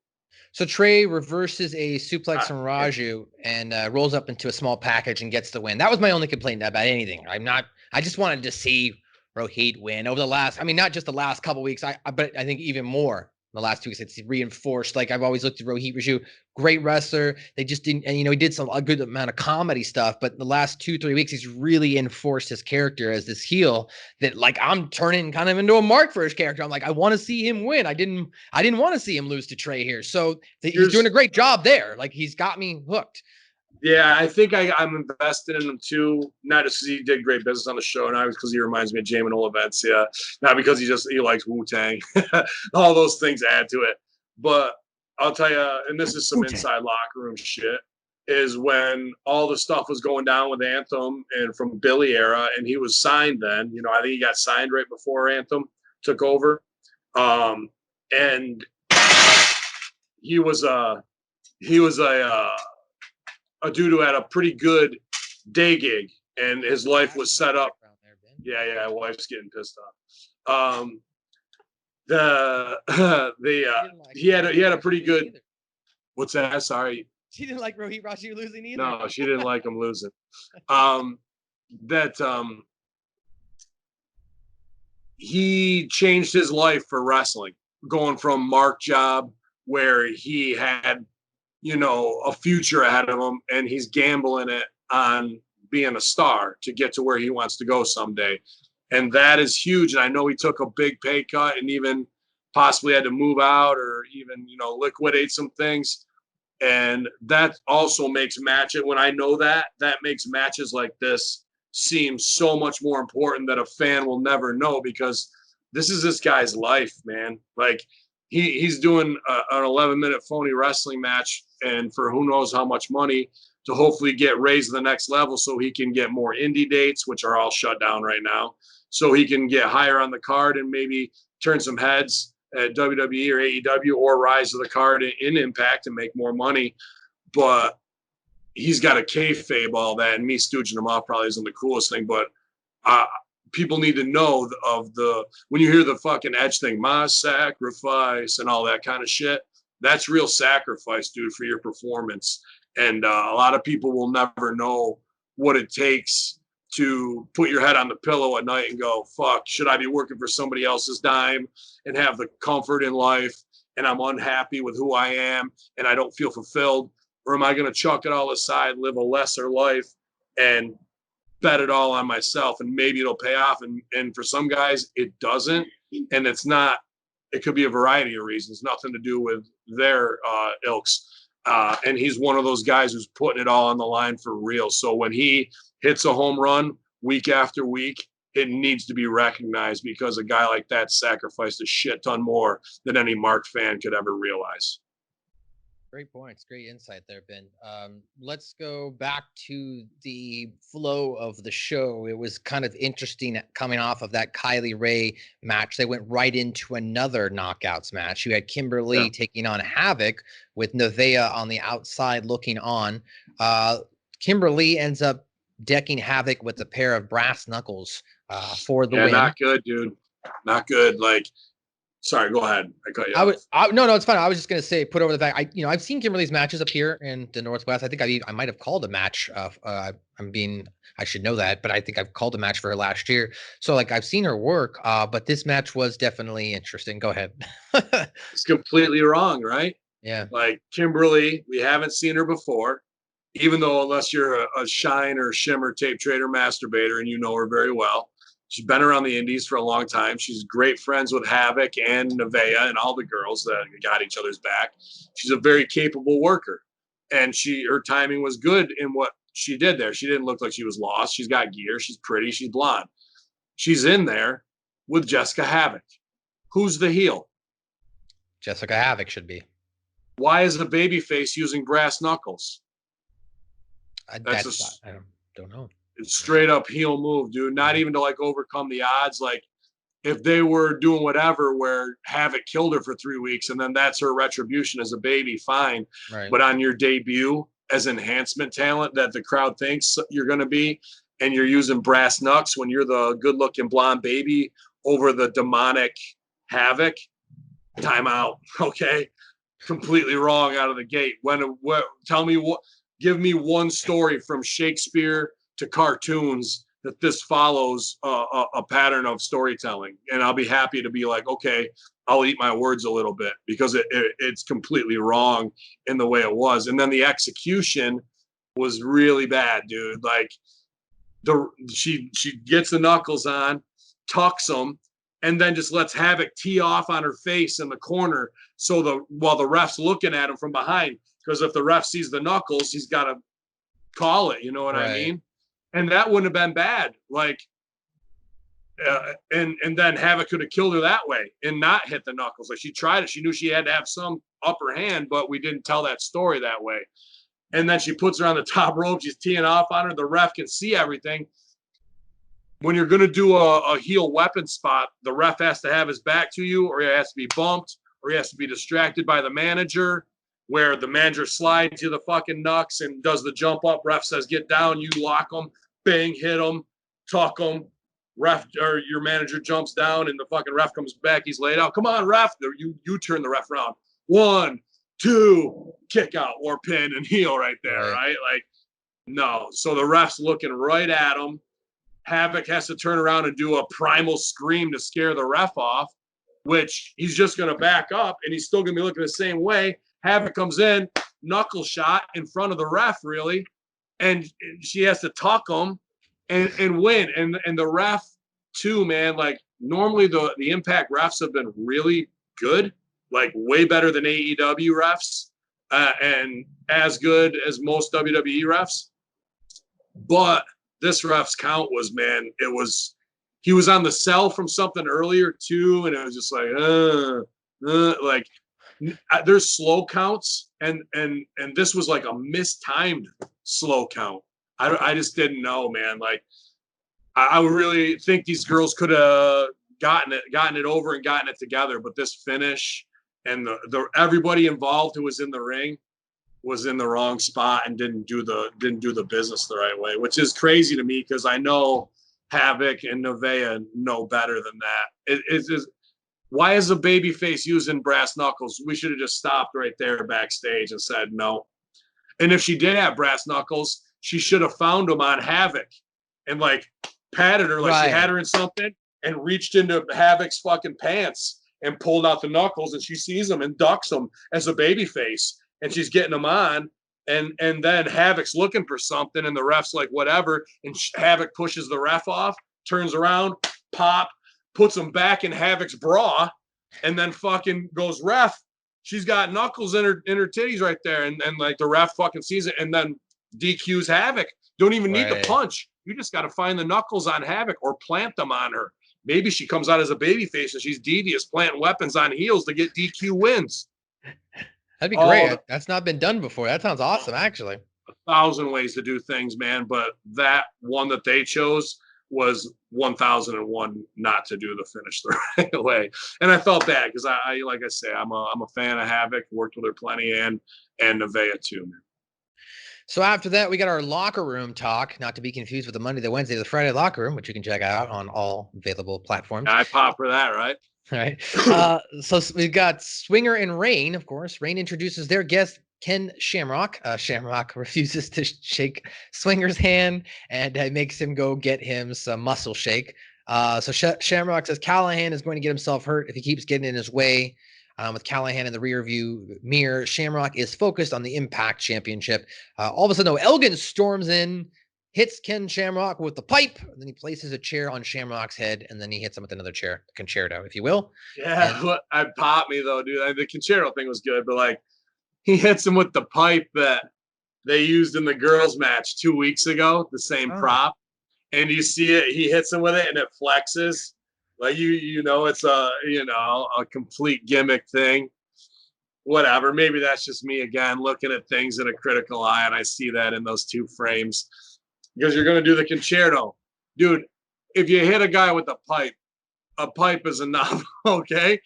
So Trey reverses a suplex from Raju and rolls up into a small package and gets the win. That was my only complaint about anything. I just wanted to see Rohit win over the last, I mean, not just the last couple weeks, but I think even more the last 2 weeks. It's reinforced. Like I've always looked at Rohit Raju, great wrestler. They just didn't, and you know, he did a good amount of comedy stuff, but the last 2-3 weeks, he's really enforced his character as this heel that, like, I'm turning kind of into a mark for his character. I'm like, I want to see him win. I didn't want to see him lose to Trey here. So he's doing a great job there. Like, he's got me hooked.
Yeah, I think I'm invested in him too. Not just because he did great business on the show, not because he reminds me of Jamin Olivencia, not because he likes Wu-Tang. All those things add to it. But I'll tell you, and this is some inside locker room shit, is when all the stuff was going down with Anthem and from Billy era, and he was signed then. You know, I think he got signed right before Anthem took over, and he was a dude who had a pretty good day gig, and his life was set up. Yeah, wife's getting pissed off. He had a pretty good. What's that? Sorry.
She didn't like Rohit Raju losing either.
No, she didn't like him losing. He changed his life for wrestling, going from Mark job where he had, you know, a future ahead of him, and he's gambling it on being a star to get to where he wants to go someday. And that is huge. And I know he took a big pay cut and even possibly had to move out or even, you know, liquidate some things. And that also makes matches. When I know that makes matches like this seem so much more important that a fan will never know, because this is this guy's life, man. Like, he's doing an 11-minute phony wrestling match, and for who knows how much money, to hopefully get raised to the next level so he can get more indie dates, which are all shut down right now. so he can get higher on the card and maybe turn some heads at WWE or AEW or rise to the card in Impact and make more money. But he's got a kayfabe all that, and me stooging him off probably isn't the coolest thing, but people need to know when you hear the fucking Edge thing, my sacrifice and all that kind of shit, that's real sacrifice, dude, for your performance. And a lot of people will never know what it takes to put your head on the pillow at night and go, fuck, should I be working for somebody else's dime and have the comfort in life, and I'm unhappy with who I am and I don't feel fulfilled? Or am I going to chuck it all aside, live a lesser life, and bet it all on myself, and maybe it'll pay off? And for some guys, it doesn't. And it's not, it could be a variety of reasons, nothing to do with their ilks. And he's one of those guys who's putting it all on the line for real. So when he hits a home run week after week, it needs to be recognized, because a guy like that sacrificed a shit ton more than any Mark fan could ever realize.
Great points. Great insight there, Ben. Let's go back to the flow of the show. It was kind of interesting coming off of that Kylie Ray match. They went right into another knockouts match. You had Kimberly taking on Havoc with Nevaeh on the outside looking on. Kimberly ends up decking Havoc with a pair of brass knuckles for the win.
Not good, dude. Not good. Like, sorry, go ahead. I cut you off.
No, it's fine. I was just gonna say, put over the fact. I've seen Kimberly's matches up here in the Northwest. I think I might have called a match. I should know that, but I think I've called a match for her last year. So like I've seen her work. But this match was definitely interesting. Go ahead.
It's completely wrong, right?
Yeah.
Like Kimberly, we haven't seen her before, even though unless you're a shine or shimmer tape trader masturbator and you know her very well. She's been around the indies for a long time. She's great friends with Havoc and Nevaeh and all the girls that got each other's back. She's a very capable worker, and her timing was good in what she did there. She didn't look like she was lost. She's got gear. She's pretty. She's blonde. She's in there with Jessica Havoc. Who's the heel?
Jessica Havoc should be.
Why is the babyface using brass knuckles?
I don't know.
It's straight up heel move, dude. Not even to like overcome the odds. Like if they were doing whatever where Havoc killed her for 3 weeks and then that's her retribution as a baby, fine.
Right.
But on your debut as enhancement talent that the crowd thinks you're going to be, and you're using brass knucks when you're the good looking blonde baby over the demonic Havoc, time out. Okay. Completely wrong out of the gate. Give me one story from Shakespeare to cartoons that this follows a pattern of storytelling, and I'll be happy to be like, okay, I'll eat my words a little bit, because it's completely wrong in the way it was. And then the execution was really bad, dude. Like she gets the knuckles on, tucks them, and then just lets Havoc tee off on her face in the corner, while the ref's looking at him from behind, because if the ref sees the knuckles, he's got to call it. You know what I mean? And that wouldn't have been bad. Like, and then Havoc could have killed her that way and not hit the knuckles. Like she tried it. She knew she had to have some upper hand, but we didn't tell that story that way. And then she puts her on the top rope. She's teeing off on her. The ref can see everything. When you're going to do a heel weapon spot, the ref has to have his back to you, or he has to be bumped, or he has to be distracted by the manager, where the manager slides you the fucking knucks and does the jump up. Ref says, get down. You lock them, bang, hit them, tuck them. Ref or your manager jumps down and the fucking ref comes back. He's laid out. Come on, ref. You turn the ref around. 1, 2, kick out or pin and heel right there, right? Like, no. So the ref's looking right at him. Havoc has to turn around and do a primal scream to scare the ref off, which he's just going to back up and he's still going to be looking the same way. Havoc comes in, knuckle shot in front of the ref, really, and she has to tuck him and win. And the ref, too, man, like normally the Impact refs have been really good, like way better than AEW refs and as good as most WWE refs. But this ref's count was, man, he was on the cell from something earlier, too, and it was just like, there's slow counts, and this was like a mistimed slow count. I just didn't know, man. Like I really think these girls could have gotten it over and gotten it together, but this finish and the everybody involved who was in the ring was in the wrong spot and didn't do the business the right way, which is crazy to me because I know Havoc and Nevaeh know better than that. It's why is a babyface using brass knuckles? We should have just stopped right there backstage and said no. And if she did have brass knuckles, she should have found them on Havoc and like patted her like she had her in something and reached into Havoc's fucking pants and pulled out the knuckles, and she sees them and ducks them as a babyface, and she's getting them on, and then Havoc's looking for something, and the ref's like whatever, and Havoc pushes the ref off, turns around, pop, puts them back in Havoc's bra, and then fucking goes, ref, she's got knuckles in her titties right there, and like the ref fucking sees it, and then DQs Havoc. Don't even need to punch. You just got to find the knuckles on Havoc or plant them on her. Maybe she comes out as a babyface and she's devious, planting weapons on heels to get DQ wins.
That'd be great. That's not been done before. That sounds awesome, actually.
1,000 ways to do things, man. But that one that they chose was 1,001 not to do the finish the right way. And I felt bad because I like I say, I'm a fan of Havoc, worked with her plenty, and Nevaeh too, man.
So after that, we got our locker room talk, not to be confused with the Monday, the Wednesday, the Friday locker room, which you can check out on all available platforms.
I pop for that, right?
All right. So we've got Swinger and Rain, of course. Rain introduces their guest, Ken Shamrock. Shamrock refuses to shake Swinger's hand and makes him go get him some muscle shake. So Shamrock says Callahan is going to get himself hurt if he keeps getting in his way. With Callahan in the rear view mirror, Shamrock is focused on the Impact Championship. All of a sudden, though, Elgin storms in, hits Ken Shamrock with the pipe, and then he places a chair on Shamrock's head, and then he hits him with another chair, a concerto, if you will.
Yeah, I popped me, though, dude. The concerto thing was good, but, like, he hits him with the pipe that they used in the girls' match 2 weeks ago, the same prop, and you see it, he hits him with it, and it flexes. Like you know, it's a complete gimmick thing. Whatever. Maybe that's just me again looking at things in a critical eye, and I see that in those two frames. Because you're gonna do the concerto. Dude, if you hit a guy with a pipe is enough, okay?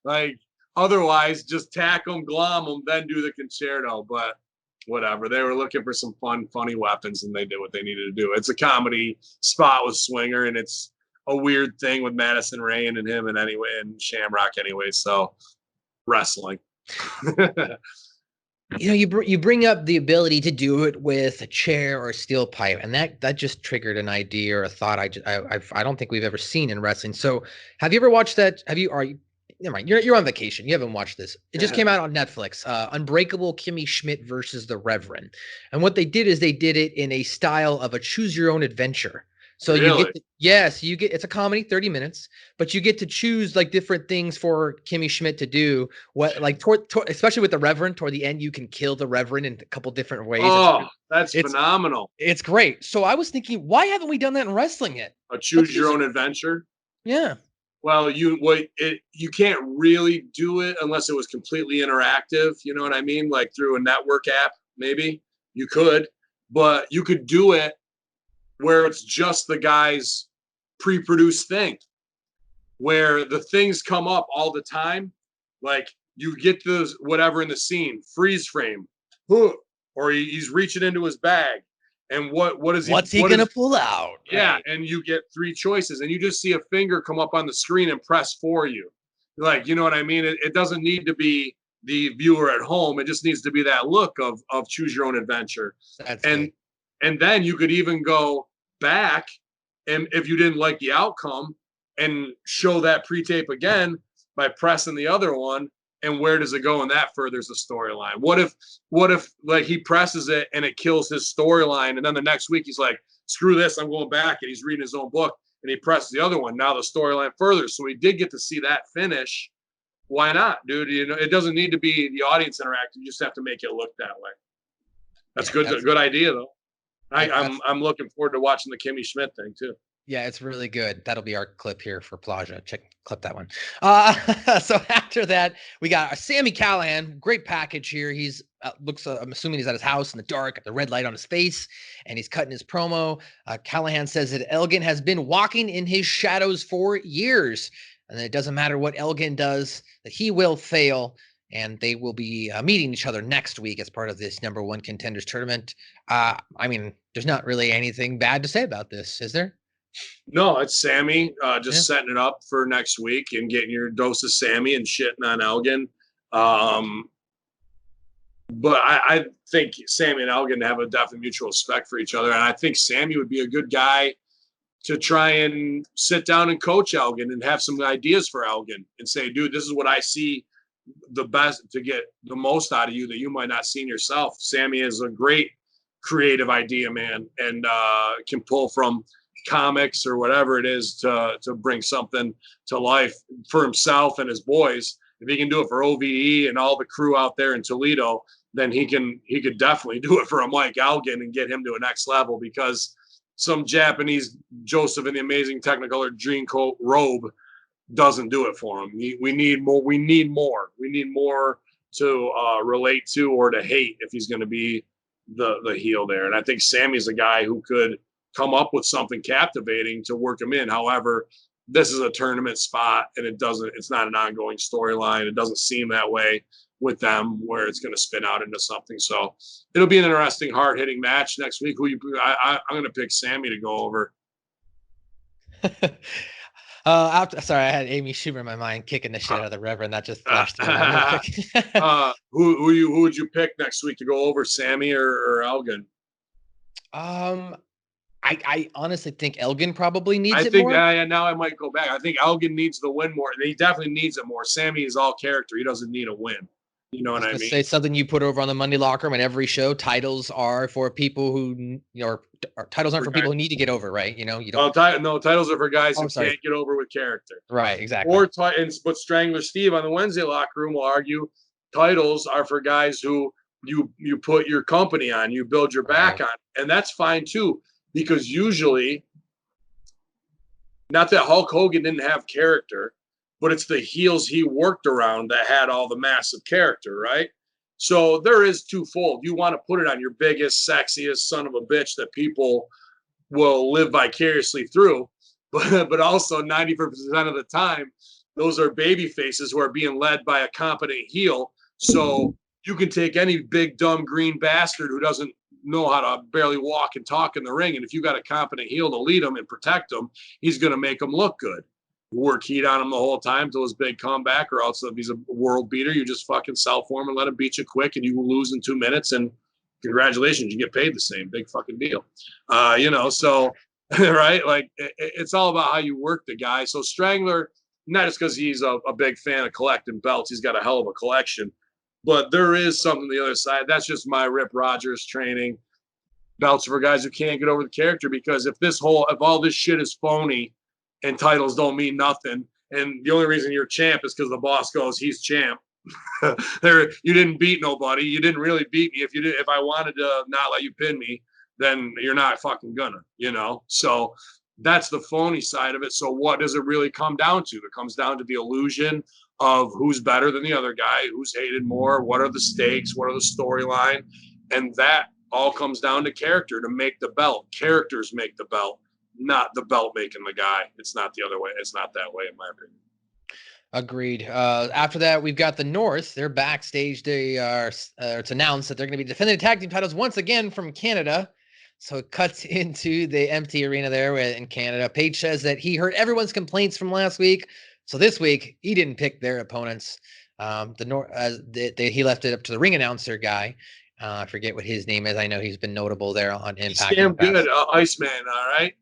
Like otherwise just tack them, glom them, then do the concerto. But whatever. They were looking for some funny weapons, and they did what they needed to do. It's a comedy spot with Swinger, and it's a weird thing with Madison Rain and him and Shamrock anyway. So wrestling.
You bring up the ability to do it with a chair or a steel pipe, and that just triggered an idea or a thought I don't think we've ever seen in wrestling. So have you ever watched that? Never mind. You're on vacation. You haven't watched this. It just came out on Netflix. Unbreakable Kimmy Schmidt versus the Reverend. And what they did is they did it in a style of a choose your own adventure. So
really?
you get it's a comedy, 30 minutes, but you get to choose like different things for Kimmy Schmidt to do. What like especially with the Reverend toward the end, you can kill the Reverend in a couple different ways.
Oh, that's phenomenal.
It's great. So I was thinking, why haven't we done that in wrestling yet?
A choose your own adventure?
Yeah.
Well, you can't really do it unless it was completely interactive. You know what I mean? Like through a network app, maybe you could, but you could do it where it's just the guy's pre-produced thing, where the things come up all the time. Like you get those whatever in the scene, freeze frame, or he's reaching into his bag. And what's he going to pull out? Yeah. Right. And you get three choices and you just see a finger come up on the screen and press for you. Like, you know what I mean? It doesn't need to be the viewer at home. It just needs to be that look of choose your own adventure. And then you could even go back and if you didn't like the outcome and show that pre-tape again by pressing the other one. And where does it go? And that furthers the storyline. What if like he presses it and it kills his storyline? And then the next week he's like, screw this, I'm going back. And he's reading his own book and he presses the other one. Now the storyline furthers. So we did get to see that finish. Why not, dude? You know, it doesn't need to be the audience interactive. You just have to make it look that way. That's good. That's a good idea though. I'm looking forward to watching the Kimmy Schmidt thing too.
Yeah, it's really good. That'll be our clip here for Plaja. Clip that one. So after that, we got Sami Callihan. Great package here. He's I'm assuming he's at his house in the dark, at the red light on his face, and he's cutting his promo. Callahan says that Elgin has been walking in his shadows for years, and it doesn't matter what Elgin does, that he will fail, and they will be meeting each other next week as part of this number one contenders tournament. I mean, there's not really anything bad to say about this, is there?
No, it's Sammy just setting it up for next week and getting your dose of Sammy and shitting on Elgin. But I think Sammy and Elgin have a definite mutual respect for each other. And I think Sammy would be a good guy to try and sit down and coach Elgin and have some ideas for Elgin and say, dude, this is what I see the best to get the most out of you that you might not see in yourself. Sammy is a great creative idea, man, and can pull from comics or whatever it is to bring something to life for himself and his boys. If he can do it for OVE and all the crew out there in Toledo, then he could definitely do it for a Mike Elgin and get him to a next level, because some Japanese Joseph in the Amazing Technicolor Dreamcoat robe doesn't do it for him. We need more. We need more. We need more to relate to or to hate if he's going to be the heel there. And I think Sammy's a guy who could come up with something captivating to work him in. However, this is a tournament spot, and it's not an ongoing storyline. It doesn't seem that way with them, where it's going to spin out into something. So it'll be an interesting, hard-hitting match next week. I'm going to pick Sammy to go over.
Sorry, I had Amy Schumer in my mind kicking the shit out of the Reverend. That just flashed through my mind.
Who would you pick next week to go over, Sammy or Elgin?
I honestly think Elgin probably needs it more.
Now I might go back. I think Elgin needs the win more. He definitely needs it more. Sammy is all character. He doesn't need a win. You know what I mean?
Say something you put over on the Monday Locker Room at every show. Titles are for people who, titles aren't for people who need to get over, right? You don't.
Titles are for guys who can't get over with character.
Right, exactly.
But Strangler Steve on the Wednesday Locker Room will argue titles are for guys who you put your company on, you build your back on, and that's fine too. Because usually, not that Hulk Hogan didn't have character, but it's the heels he worked around that had all the massive character, right? So there is twofold. You want to put it on your biggest, sexiest son of a bitch that people will live vicariously through, but also 90% of the time, those are baby faces who are being led by a competent heel. So you can take any big, dumb, green bastard who doesn't know how to barely walk and talk in the ring, and if you got a competent heel to lead him and protect him, he's going to make him look good. Work heat on him the whole time till his big comeback, or else if he's a world beater, you just fucking sell for him and let him beat you quick, and you will lose in 2 minutes, and congratulations, you get paid the same. Big fucking deal. So right, like it's all about how you work the guy. So Strangler, not just because he's a big fan of collecting belts, he's got a hell of a collection. But there is something on the other side. That's just my Rip Rogers training. Belts for guys who can't get over the character, because if all this shit is phony and titles don't mean nothing, and the only reason you're champ is because the boss goes, he's champ. You didn't beat nobody. You didn't really beat me. If I wanted to not let you pin me, then you're not fucking gonna, So that's the phony side of it. So what does it really come down to? It comes down to the illusion of who's better than the other guy, who's hated more, what are the stakes, what are the storyline, and that all comes down to character to make the belt. Characters make the belt, not the belt making the guy. It's not the other way. It's not that way, in my opinion.
Agreed. After that, we've got the North. They're backstage. It's announced that they're going to be defending the tag team titles once again from Canada. So it cuts into the empty arena there in Canada. Paige says that he heard everyone's complaints from last week. So this week, he didn't pick their opponents. He left it up to the ring announcer guy. I forget what his name is. I know he's been notable there on Impact.
He's damn good, Iceman, all right?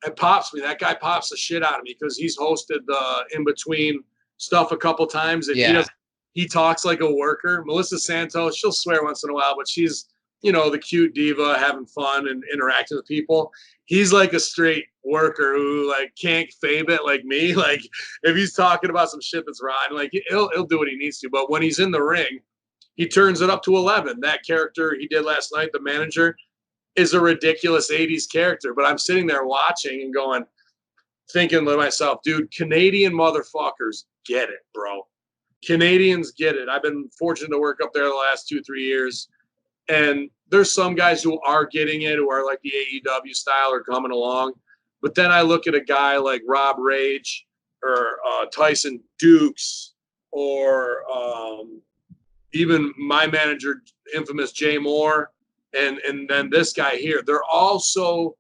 It pops me. That guy pops the shit out of me because he's hosted the in-between stuff a couple times. And he talks like a worker. Melissa Santos, she'll swear once in a while, but she's, the cute diva having fun and interacting with people. He's like a straight worker who can't fave it like me. Like if he's talking about some shit that's rotten, he'll do what he needs to. But when he's in the ring, he turns it up to 11. That character he did last night, the manager, is a ridiculous 80s character. But I'm sitting there watching and thinking to myself, dude, Canadian motherfuckers get it, bro. Canadians get it. I've been fortunate to work up there the last 2-3 years. And there's some guys who are getting it, who are like the AEW style or coming along. But then I look at a guy like Rob Rage or Tyson Dukes or even my manager, infamous Jay Moore, and then this guy here. They're also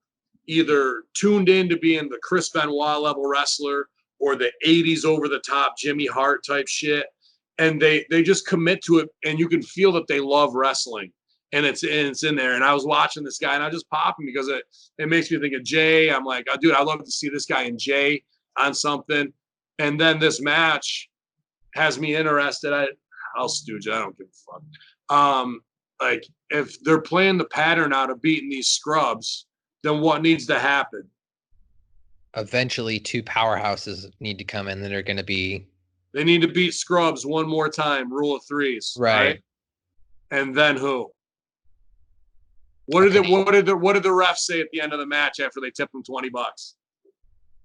either tuned in to being the Chris Benoit level wrestler or the 80s over the top Jimmy Hart type shit. And they just commit to it, and you can feel that they love wrestling. And it's in there. And I was watching this guy, and I just pop him because it makes me think of Jay. I'm like, oh, dude, I'd love to see this guy and Jay on something. And then this match has me interested. I'll stooge it. I don't give a fuck. Like, if they're playing the pattern out of beating these scrubs, then what needs to happen?
Eventually, two powerhouses need to come in that are going to be.
They need to beat scrubs one more time. Rule of threes, right? And then who? What did the refs say at the end of the match after they tipped him $20?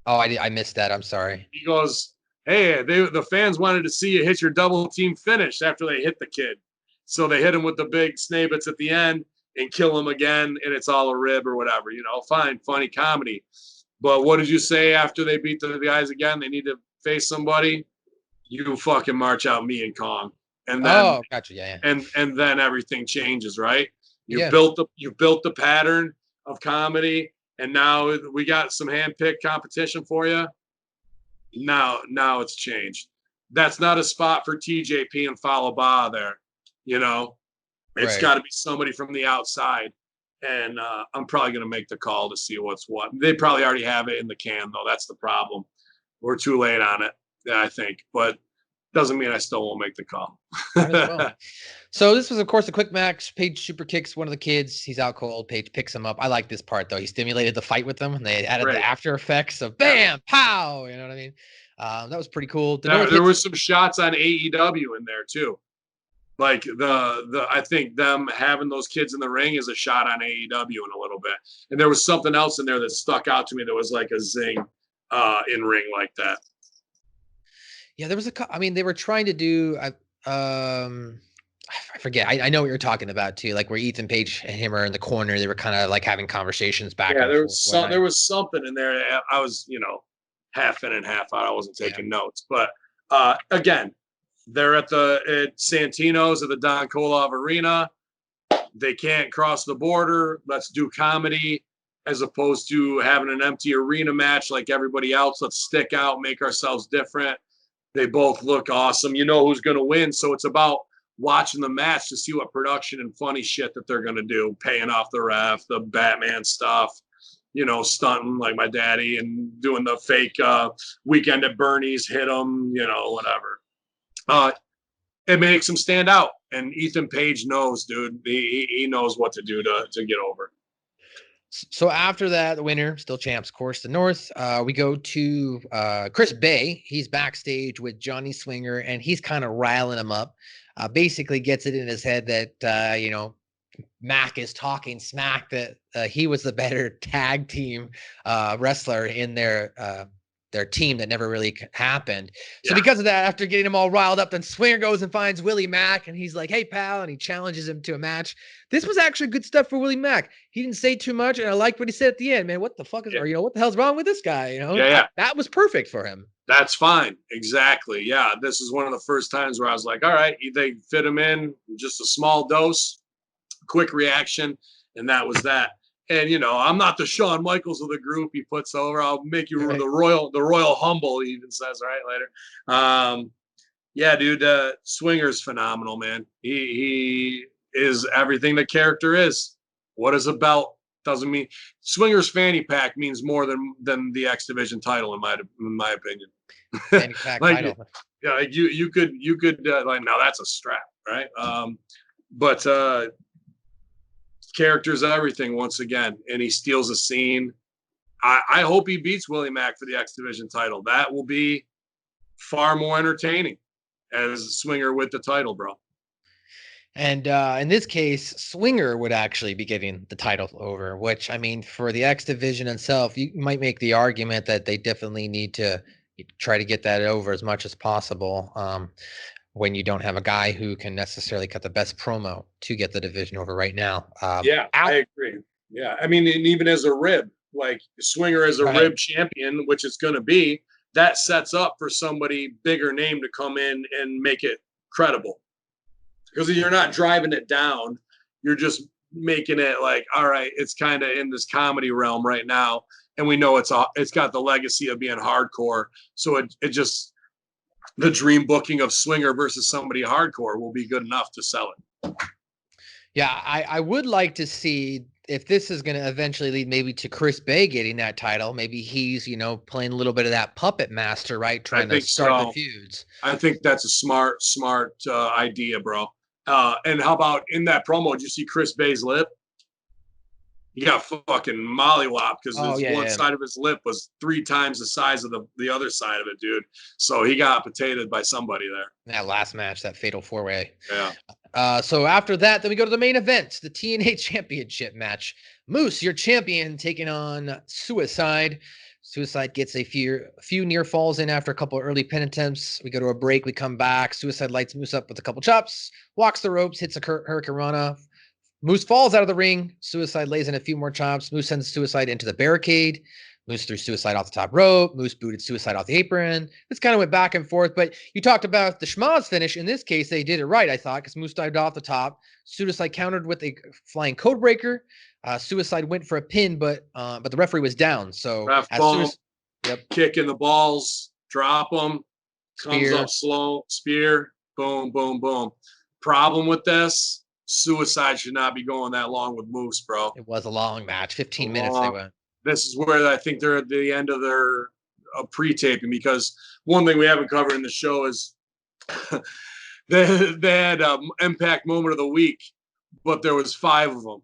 Oh, I missed that. I'm sorry.
He goes, "Hey, the fans wanted to see you hit your double team finish after they hit the kid, so they hit him with the big snabbits at the end and kill him again, and it's all a rib or whatever. You know, fine, funny comedy. But what did you say after they beat the guys again? They need to face somebody. You fucking march out me and Kong, and then
gotcha, yeah.
And then everything changes, right? You built the pattern of comedy, and now we got some hand-picked competition for you. Now it's changed. That's not a spot for TJP and Falaba there. You know, it's got to be somebody from the outside. And I'm probably going to make the call to see what's what. They probably already have it in the can, though. That's the problem. We're too late on it, I think. But doesn't mean I still won't make the call.
So this was, of course, a quick match. Paige super kicks one of the kids. He's out cold. Paige picks him up. I like this part, though. He stimulated the fight with them, and they added the after effects of bam, pow. You know what I mean? That was pretty cool.
There was some shots on AEW in there, too. Like I think them having those kids in the ring is a shot on AEW in a little bit. And there was something else in there that stuck out to me that was like a zing in ring like that.
Yeah, there was they were trying to do I forget. I know what you're talking about too. Like where Ethan Page and him are in the corner, they were kind of like having conversations back.
Yeah, there was something in there. I was, half in and half out. I wasn't taking notes, but again. They're at Santino's at the Don Kolov Arena. They can't cross the border. Let's do comedy as opposed to having an empty arena match like everybody else. Let's stick out, make ourselves different. They both look awesome. You know who's going to win. So it's about watching the match to see what production and funny shit that they're going to do, paying off the ref, the Batman stuff, stunting like my daddy and doing the fake Weekend at Bernie's, hit them, whatever. It makes him stand out, and Ethan Page knows, dude. He knows what to do to get over.
So after that, the winner, still champs, of course, the North. We go to Chris Bay. He's backstage with Johnny Swinger, and he's kind of riling him up. Basically, gets it in his head that Mac is talking smack that he was the better tag team wrestler in their team that never really happened. So because of that, after getting him all riled up, then Swinger goes and finds Willie Mack, and he's like, "Hey, pal," and he challenges him to a match. This was actually good stuff for Willie Mack. He didn't say too much, and I liked what he said at the end. Man, what the fuck is, or what the hell's wrong with this guy? That was perfect for him.
That's fine. Exactly. Yeah, this is one of the first times where I was like, all right, they fit him in, just a small dose, quick reaction, and that was that. And I'm not the Shawn Michaels of the group. He puts over. I'll make you the royal humble. He even says right later. Yeah, dude. Swinger's phenomenal, man. He is everything the character is. What is a belt? Doesn't mean Swinger's fanny pack means more than the X Division title in my opinion.
Fanny pack title.
Yeah, like you could like now that's a strap, right? But character's everything once again, and he steals a scene. I hope he beats Willie Mack for the X Division title. That will be far more entertaining as Swinger with the title, bro.
And in this case, Swinger would actually be getting the title over, which, for the X Division itself, you might make the argument that they definitely need to try to get that over as much as possible. when you don't have a guy who can necessarily cut the best promo to get the division over right now.
Yeah, I agree. Yeah, I mean, and even as a rib, like Swinger as a rib champion, which it's going to be, that sets up for somebody bigger name to come in and make it credible. Because you're not driving it down, you're just making it like, all right, it's kind of in this comedy realm right now, and we know it's got the legacy of being hardcore. So it just, the dream booking of Swinger versus somebody hardcore will be good enough to sell it.
Yeah, I would like to see if this is going to eventually lead maybe to Chris Bay getting that title. Maybe he's, playing a little bit of that puppet master, right? Trying to start the feuds.
I think that's a smart idea, bro. And how about in that promo, did you see Chris Bay's lip? He got fucking mollywopped because one side of his lip was 3 times the size of the other side of it, dude. So he got potatoed by somebody there.
That last match, that fatal 4-way.
Yeah.
So after that, then we go to the main event, the TNA Championship match. Moose, your champion, taking on Suicide. Suicide gets a few near falls in after a couple of early pin attempts. We go to a break. We come back. Suicide lights Moose up with a couple chops, walks the ropes, hits a hurricanrana. Moose falls out of the ring. Suicide lays in a few more chops. Moose sends Suicide into the barricade. Moose threw Suicide off the top rope. Moose booted Suicide off the apron. This kind of went back and forth, but you talked about the schmoz finish. In this case, they did it right, I thought, because Moose dived off the top. Suicide countered with a flying code breaker. Suicide went for a pin, but the referee was down. So
kick in the balls, drop them, comes up slow, spear, boom, boom, boom. Problem with this, Suicide should not be going that long with Moose, bro.
It was a long match, 15 minutes they went.
This is where I think they're at the end of their pre-taping, because one thing we haven't covered in the show is they had Impact Moment of the Week, but there was 5 of them.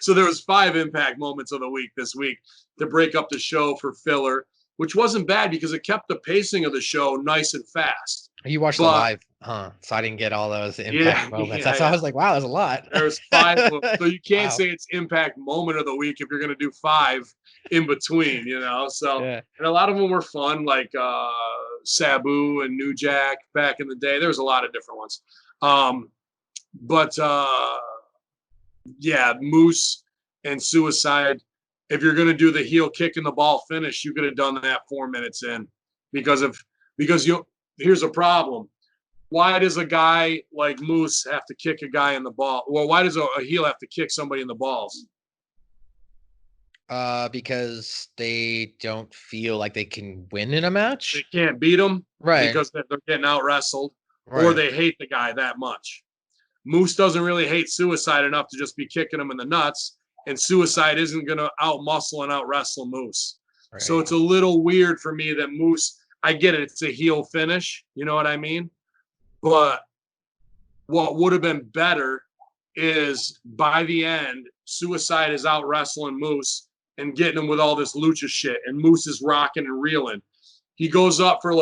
So there was 5 Impact Moments of the Week this week to break up the show for filler, which wasn't bad because it kept the pacing of the show nice and fast.
You watched the live, huh? So I didn't get all those Impact moments. That's why I was like, wow, there's a lot.
There's 5 of them. So you can't say it's Impact Moment of the Week if you're going to do 5 in between, So, and a lot of them were fun, like Sabu and New Jack back in the day. There was a lot of different ones. Moose and Suicide, if you're going to do the heel kick and the ball finish, you could have done that 4 minutes in, because here's a problem. Why does a guy like Moose have to kick a guy in the ball? Well, why does a heel have to kick somebody in the balls?
Because they don't feel like they can win in a match.
They can't beat them,
right?
Because they're getting out wrestled, or they hate the guy that much. Moose doesn't really hate Suicide enough to just be kicking him in the nuts, and Suicide isn't going to out muscle and out wrestle Moose. Right. So it's a little weird for me that Moose. I get it. It's a heel finish. You know what I mean? But what would have been better is by the end, Suicide is out wrestling Moose and getting him with all this lucha shit. And Moose is rocking and reeling. He goes up for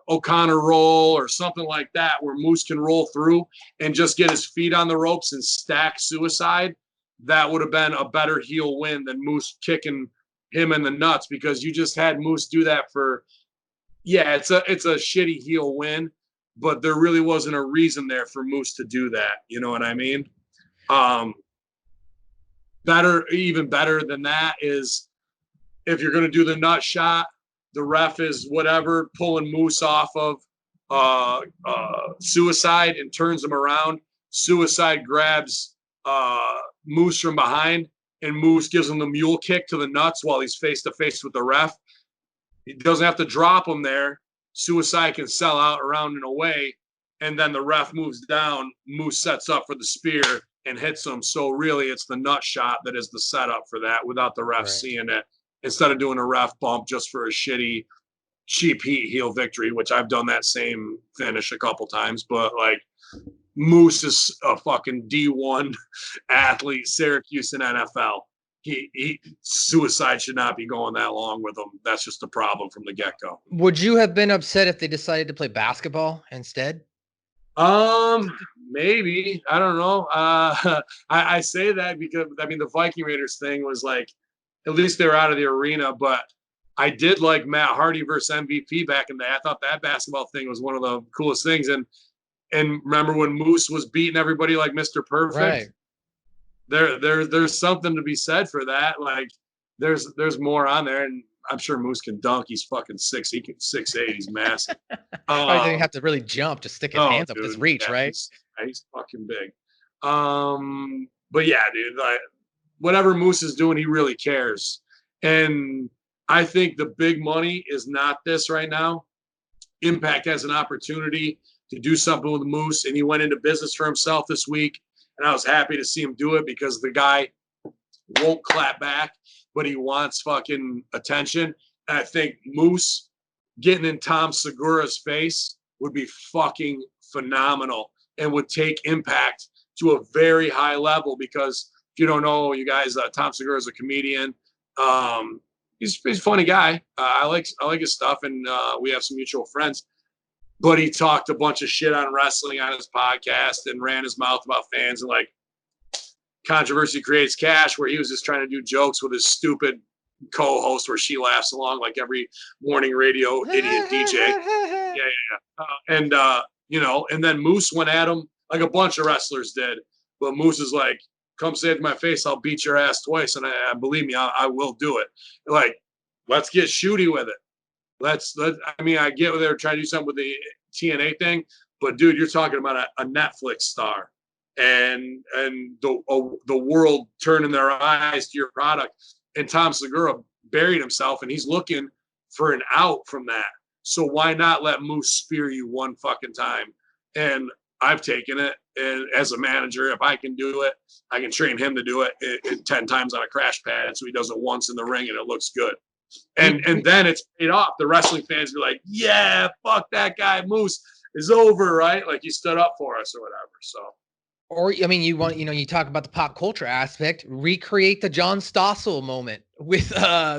O'Connor roll or something like that, where Moose can roll through and just get his feet on the ropes and stack Suicide. That would have been a better heel win than Moose kicking him in the nuts, because you just had Moose do that it's a shitty heel win, but there really wasn't a reason there for Moose to do that. You know what I mean? Even better than that is if you're going to do the nut shot, the ref is pulling Moose off of Suicide and turns him around. Suicide grabs Moose from behind, and Moose gives him the mule kick to the nuts while he's face-to-face with the ref. He doesn't have to drop him there. Suicide can sell out around and away, and then the ref moves down. Moose sets up for the spear and hits him. So really, it's the nut shot that is the setup for that without the ref seeing it, instead of doing a ref bump just for a shitty, cheap heat heel victory, which I've done that same finish a couple times. But, Moose is a fucking D1 athlete, Syracuse and NFL. Suicide should not be going that long with him. That's just a problem from the get-go.
Would you have been upset if they decided to play basketball instead?
Maybe. I don't know. I say that because, the Viking Raiders thing was at least they were out of the arena, but I did like Matt Hardy versus MVP back in the day. I thought that basketball thing was one of the coolest things. And remember when Moose was beating everybody like Mr. Perfect?
Right.
There's something to be said for that. Like there's more on there, and I'm sure Moose can dunk. He's fucking 6. He can 6'8". He's massive.
Probably didn't have to really jump, just stick his hands up,
Dude,
his reach,
yeah,
right?
he's fucking big. But yeah, dude, like whatever Moose is doing, he really cares. And I think the big money is not this right now. Impact has an opportunity to do something with Moose, and he went into business for himself this week. And I was happy to see him do it because the guy won't clap back, but he wants fucking attention. And I think Moose getting in Tom Segura's face would be fucking phenomenal and would take Impact to a very high level because if you don't know, you guys, Tom Segura is a comedian. He's a funny guy. I like his stuff, and we have some mutual friends. But he talked a bunch of shit on wrestling on his podcast and ran his mouth about fans and like controversy creates cash, where he was just trying to do jokes with his stupid co-host where she laughs along like every morning radio idiot DJ. Yeah. And then Moose went at him like a bunch of wrestlers did. But Moose is like, come say it to my face, I'll beat your ass twice. And I believe me, I will do it. Like, let's get shooty with it. I get what they're trying to do something with the TNA thing, but dude, you're talking about a Netflix star and the world turning their eyes to your product. And Tom Segura buried himself, and he's looking for an out from that. So why not let Moose spear you one fucking time? And I've taken it, and as a manager, if I can do it, I can train him to do it 10 times on a crash pad, so he does it once in the ring, and it looks good. And then it's paid off. The wrestling fans be like, yeah, fuck that guy. Moose is over, right? Like he stood up for us or whatever. So,
or I mean, you talk about the pop culture aspect, recreate the John Stossel moment with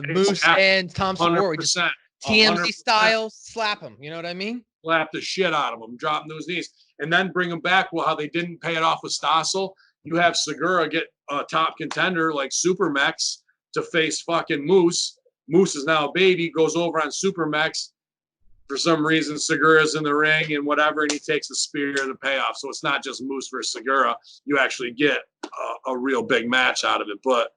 Moose and Tom Segura, just TMZ style, slap him. You know what I mean?
Slap the shit out of him, drop him to his knees, and then bring him back. Well, how they didn't pay it off with Stossel, you have Segura get a top contender like Supermex to face fucking Moose. Moose is now a baby, goes over on Supermex. For some reason, Segura's in the ring and whatever, and he takes the spear to pay off. So it's not just Moose versus Segura. You actually get a real big match out of it. But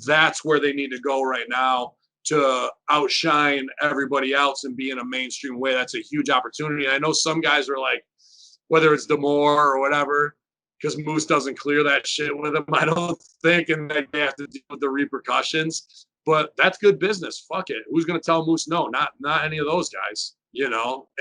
that's where they need to go right now to outshine everybody else and be in a mainstream way. That's a huge opportunity. And I know some guys are like, whether it's D'Amore or whatever, because Moose doesn't clear that shit with him, I don't think, and they have to deal with the repercussions. But that's good business. Fuck it. Who's going to tell Moose no? Not any of those guys,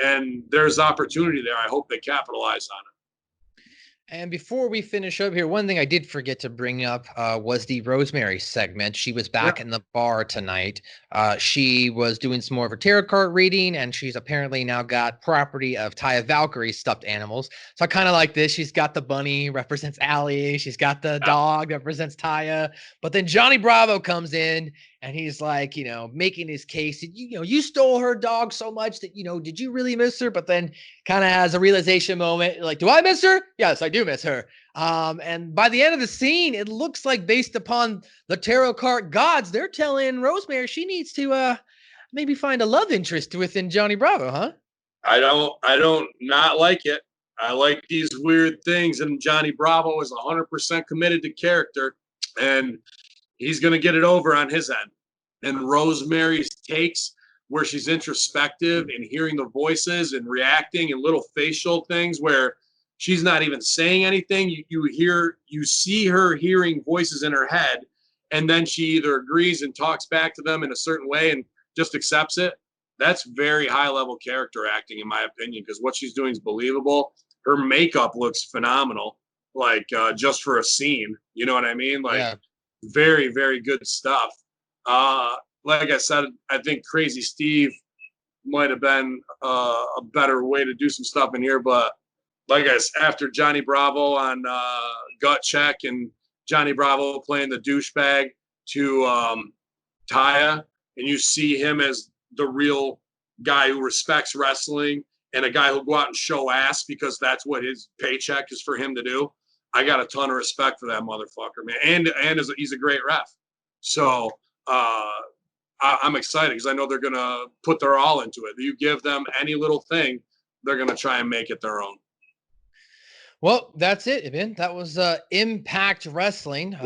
And there's opportunity there. I hope they capitalize on it.
And before we finish up here, one thing I did forget to bring up was the Rosemary segment. She was back in the bar tonight. She was doing some more of a tarot card reading, and she's apparently now got property of Taya Valkyrie's stuffed animals. So I kind of like this. She's got the bunny, represents Allie. She's got the dog, represents Taya. But then Johnny Bravo comes in, and he's like, making his case. You stole her dog so much that, did you really miss her? But then kind of has a realization moment. Like, do I miss her? Yes, I do miss her. And by the end of the scene, it looks like based upon the tarot card gods, they're telling Rosemary she needs to maybe find a love interest within Johnny Bravo, huh?
I don't not like it. I like these weird things, and Johnny Bravo is 100% committed to character, and he's going to get it over on his end. And Rosemary's takes, where she's introspective and hearing the voices and reacting and little facial things where she's not even saying anything. You see her hearing voices in her head, and then she either agrees and talks back to them in a certain way and just accepts it. That's very high level character acting, in my opinion, because what she's doing is believable. Her makeup looks phenomenal, like just for a scene. You know what I mean? Like, very, very good stuff. Like I said, I think Crazy Steve might have been a better way to do some stuff in here. But like I said, after Johnny Bravo on Gut Check and Johnny Bravo playing the douchebag to Taya, and you see him as the real guy who respects wrestling and a guy who'll go out and show ass because that's what his paycheck is for him to do. I got a ton of respect for that motherfucker, man. And he's a great ref. So I'm excited because I know they're going to put their all into it. You give them any little thing, they're going to try and make it their own.
Well, that's it, man. That was Impact Wrestling.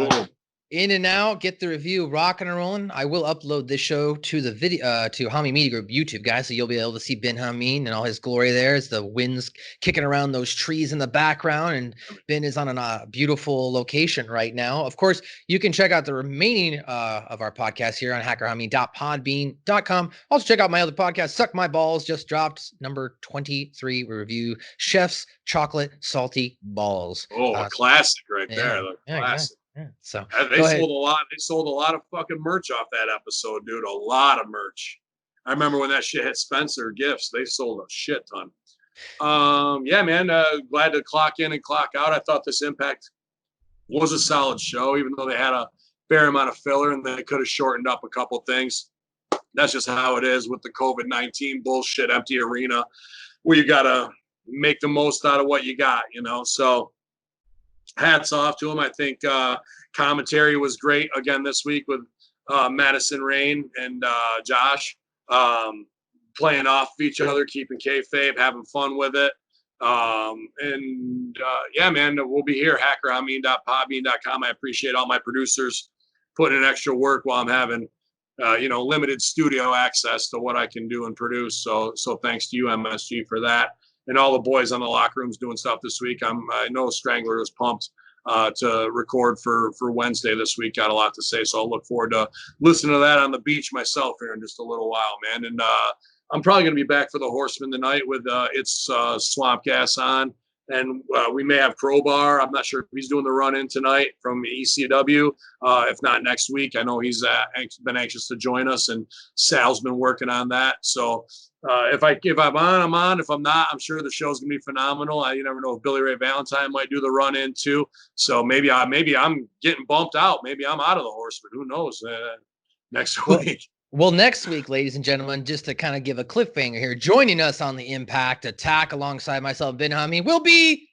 In and out, get the review rocking and rolling. I will upload this show to the video to Hamin Media Group YouTube, guys, so you'll be able to see Ben Hamin and all his glory there as the wind's kicking around those trees in the background, and Ben is on a beautiful location right now. Of course, you can check out the remaining of our podcast here on hackerhamin.podbean.com. Also, check out my other podcast, Suck My Balls, just dropped number 23. We review Chef's Chocolate Salty Balls.
Oh, a classic right there.
Yeah,
Classic.
Yeah. So
they sold a lot. They sold a lot of fucking merch off that episode, dude. A lot of merch. I remember when that shit hit Spencer Gifts. They sold a shit ton. Yeah, man. Glad to clock in and clock out. I thought this Impact was a solid show, even though they had a fair amount of filler and they could have shortened up a couple things. That's just how it is with the COVID-19 bullshit, empty arena, where you gotta make the most out of what you got, you know. So hats off to him. I think commentary was great again this week with Madison Rain and Josh playing off each other, keeping kayfabe, having fun with it. Yeah, man, we'll be here, hackerhamin.podbean.com. I appreciate all my producers putting in extra work while I'm having limited studio access to what I can do and produce. So thanks to you, MSG, for that. And all the boys on the locker rooms doing stuff this week. I know Strangler is pumped to record for Wednesday this week. Got a lot to say, so I'll look forward to listening to that on the beach myself here in just a little while, man. And I'm probably going to be back for the Horseman tonight with its Swamp Gas on. And we may have Crowbar. I'm not sure if he's doing the run-in tonight from ECW. If not next week, I know he's been anxious to join us, and Sal's been working on that. So if I'm on, I'm on. If I'm not, I'm sure the show's gonna be phenomenal. You never know if Billy Ray Valentine might do the run-in too. So maybe I'm getting bumped out. Maybe I'm out of the Horseman. Who knows? Next week.
Well, next week, ladies and gentlemen, just to kind of give a cliffhanger here, joining us on the Impact Attack alongside myself, Ben Hamin, will be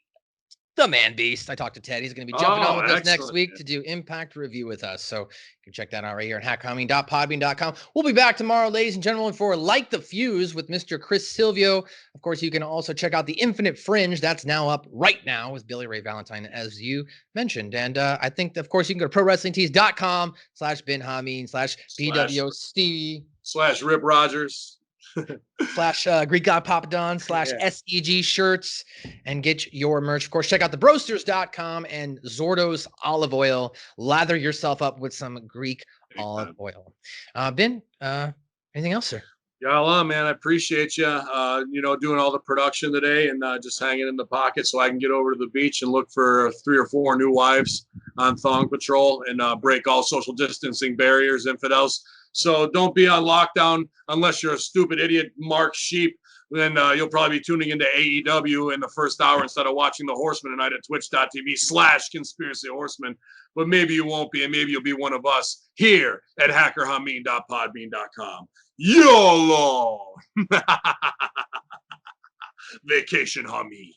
the Man Beast. I talked to Ted. He's going to be jumping on with us next week to do Impact review with us. So you can check that out right here at hackerhamin.podbean.com. We'll be back tomorrow, ladies and gentlemen, for Light the Fuse with Mr. Chris Silvio. Of course, you can also check out the Infinite Fringe. That's now up right now with Billy Ray Valentine, as you mentioned. And I think, of course, you can go to prowrestlingtees.com/Ben Hamin /BWO Stevie
/Rip Rogers
/Greek God Papadon /SEG shirts and get your merch. Of course, check out thebrosters.com and Zourdos Olive Oil. Lather yourself up with some Greek olive oil. Ben, anything else, sir?
Yeah, man, I appreciate you, doing all the production today and just hanging in the pocket so I can get over to the beach and look for 3 or 4 new wives on Thong Patrol and break all social distancing barriers, infidels. So don't be on lockdown unless you're a stupid idiot Mark Sheep. Then you'll probably be tuning into AEW in the first hour instead of watching the Horseman tonight at twitch.tv/Conspiracy Horseman. But maybe you won't be, and maybe you'll be one of us here at hackerhamin.podbean.com. YOLO! Vacation Hamin.